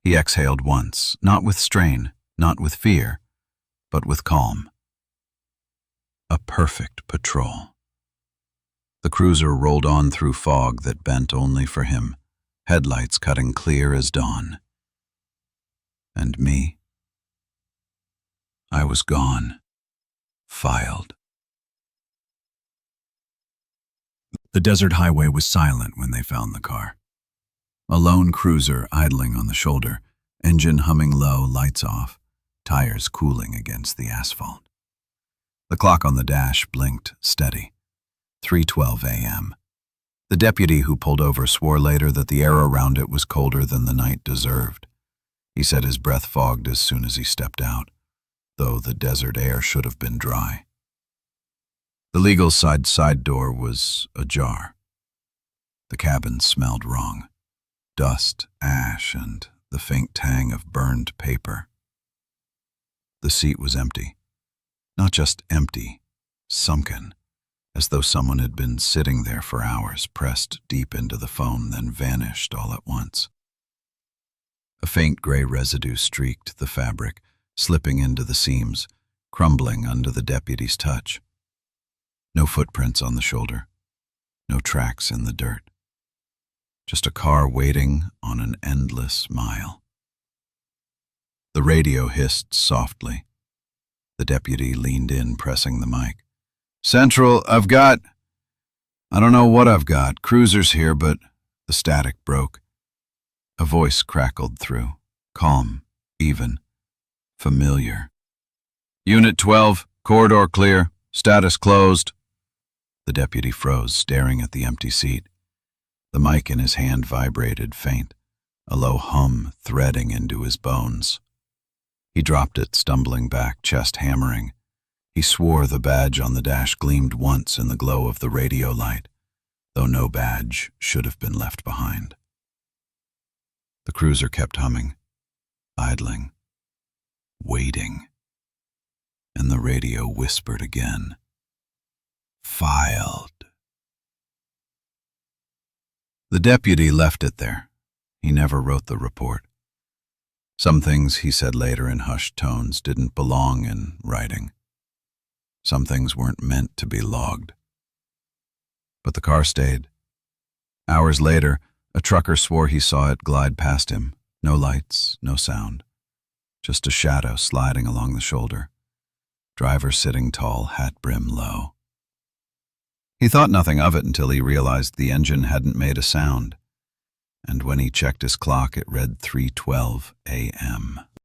He exhaled once, not with strain, not with fear, but with calm. A perfect patrol. The cruiser rolled on through fog that bent only for him, headlights cutting clear as dawn. And me? I was gone, filed. The desert highway was silent when they found the car. A lone cruiser idling on the shoulder, engine humming low, lights off, tires cooling against the asphalt. The clock on the dash blinked steady. 3:12 a.m. The deputy who pulled over swore later that the air around it was colder than the night deserved. He said his breath fogged as soon as he stepped out, though the desert air should have been dry. The legal side door was ajar. The cabin smelled wrong. Dust, ash, and the faint tang of burned paper. The seat was empty. Not just empty, sunken, as though someone had been sitting there for hours, pressed deep into the phone, then vanished all at once. A faint gray residue streaked the fabric, slipping into the seams, crumbling under the deputy's touch. No footprints on the shoulder, no tracks in the dirt. Just a car waiting on an endless mile. The radio hissed softly. The deputy leaned in, pressing the mic. Central, I don't know what I've got. Cruiser's here, but the static broke. A voice crackled through, calm, even, familiar. Unit 12, corridor clear, status closed. The deputy froze, staring at the empty seat. The mic in his hand vibrated faint, a low hum threading into his bones. He dropped it, stumbling back, chest hammering. He swore the badge on the dash gleamed once in the glow of the radio light, though no badge should have been left behind. The cruiser kept humming, idling, waiting, and the radio whispered again. Filed. The deputy left it there. He never wrote the report. Some things, he said later in hushed tones, didn't belong in writing. Some things weren't meant to be logged. But the car stayed. Hours later, a trucker swore he saw it glide past him. No lights, no sound. Just a shadow sliding along the shoulder. Driver sitting tall, hat brim low. He thought nothing of it until he realized the engine hadn't made a sound. And when he checked his clock, it read 3:12 a.m.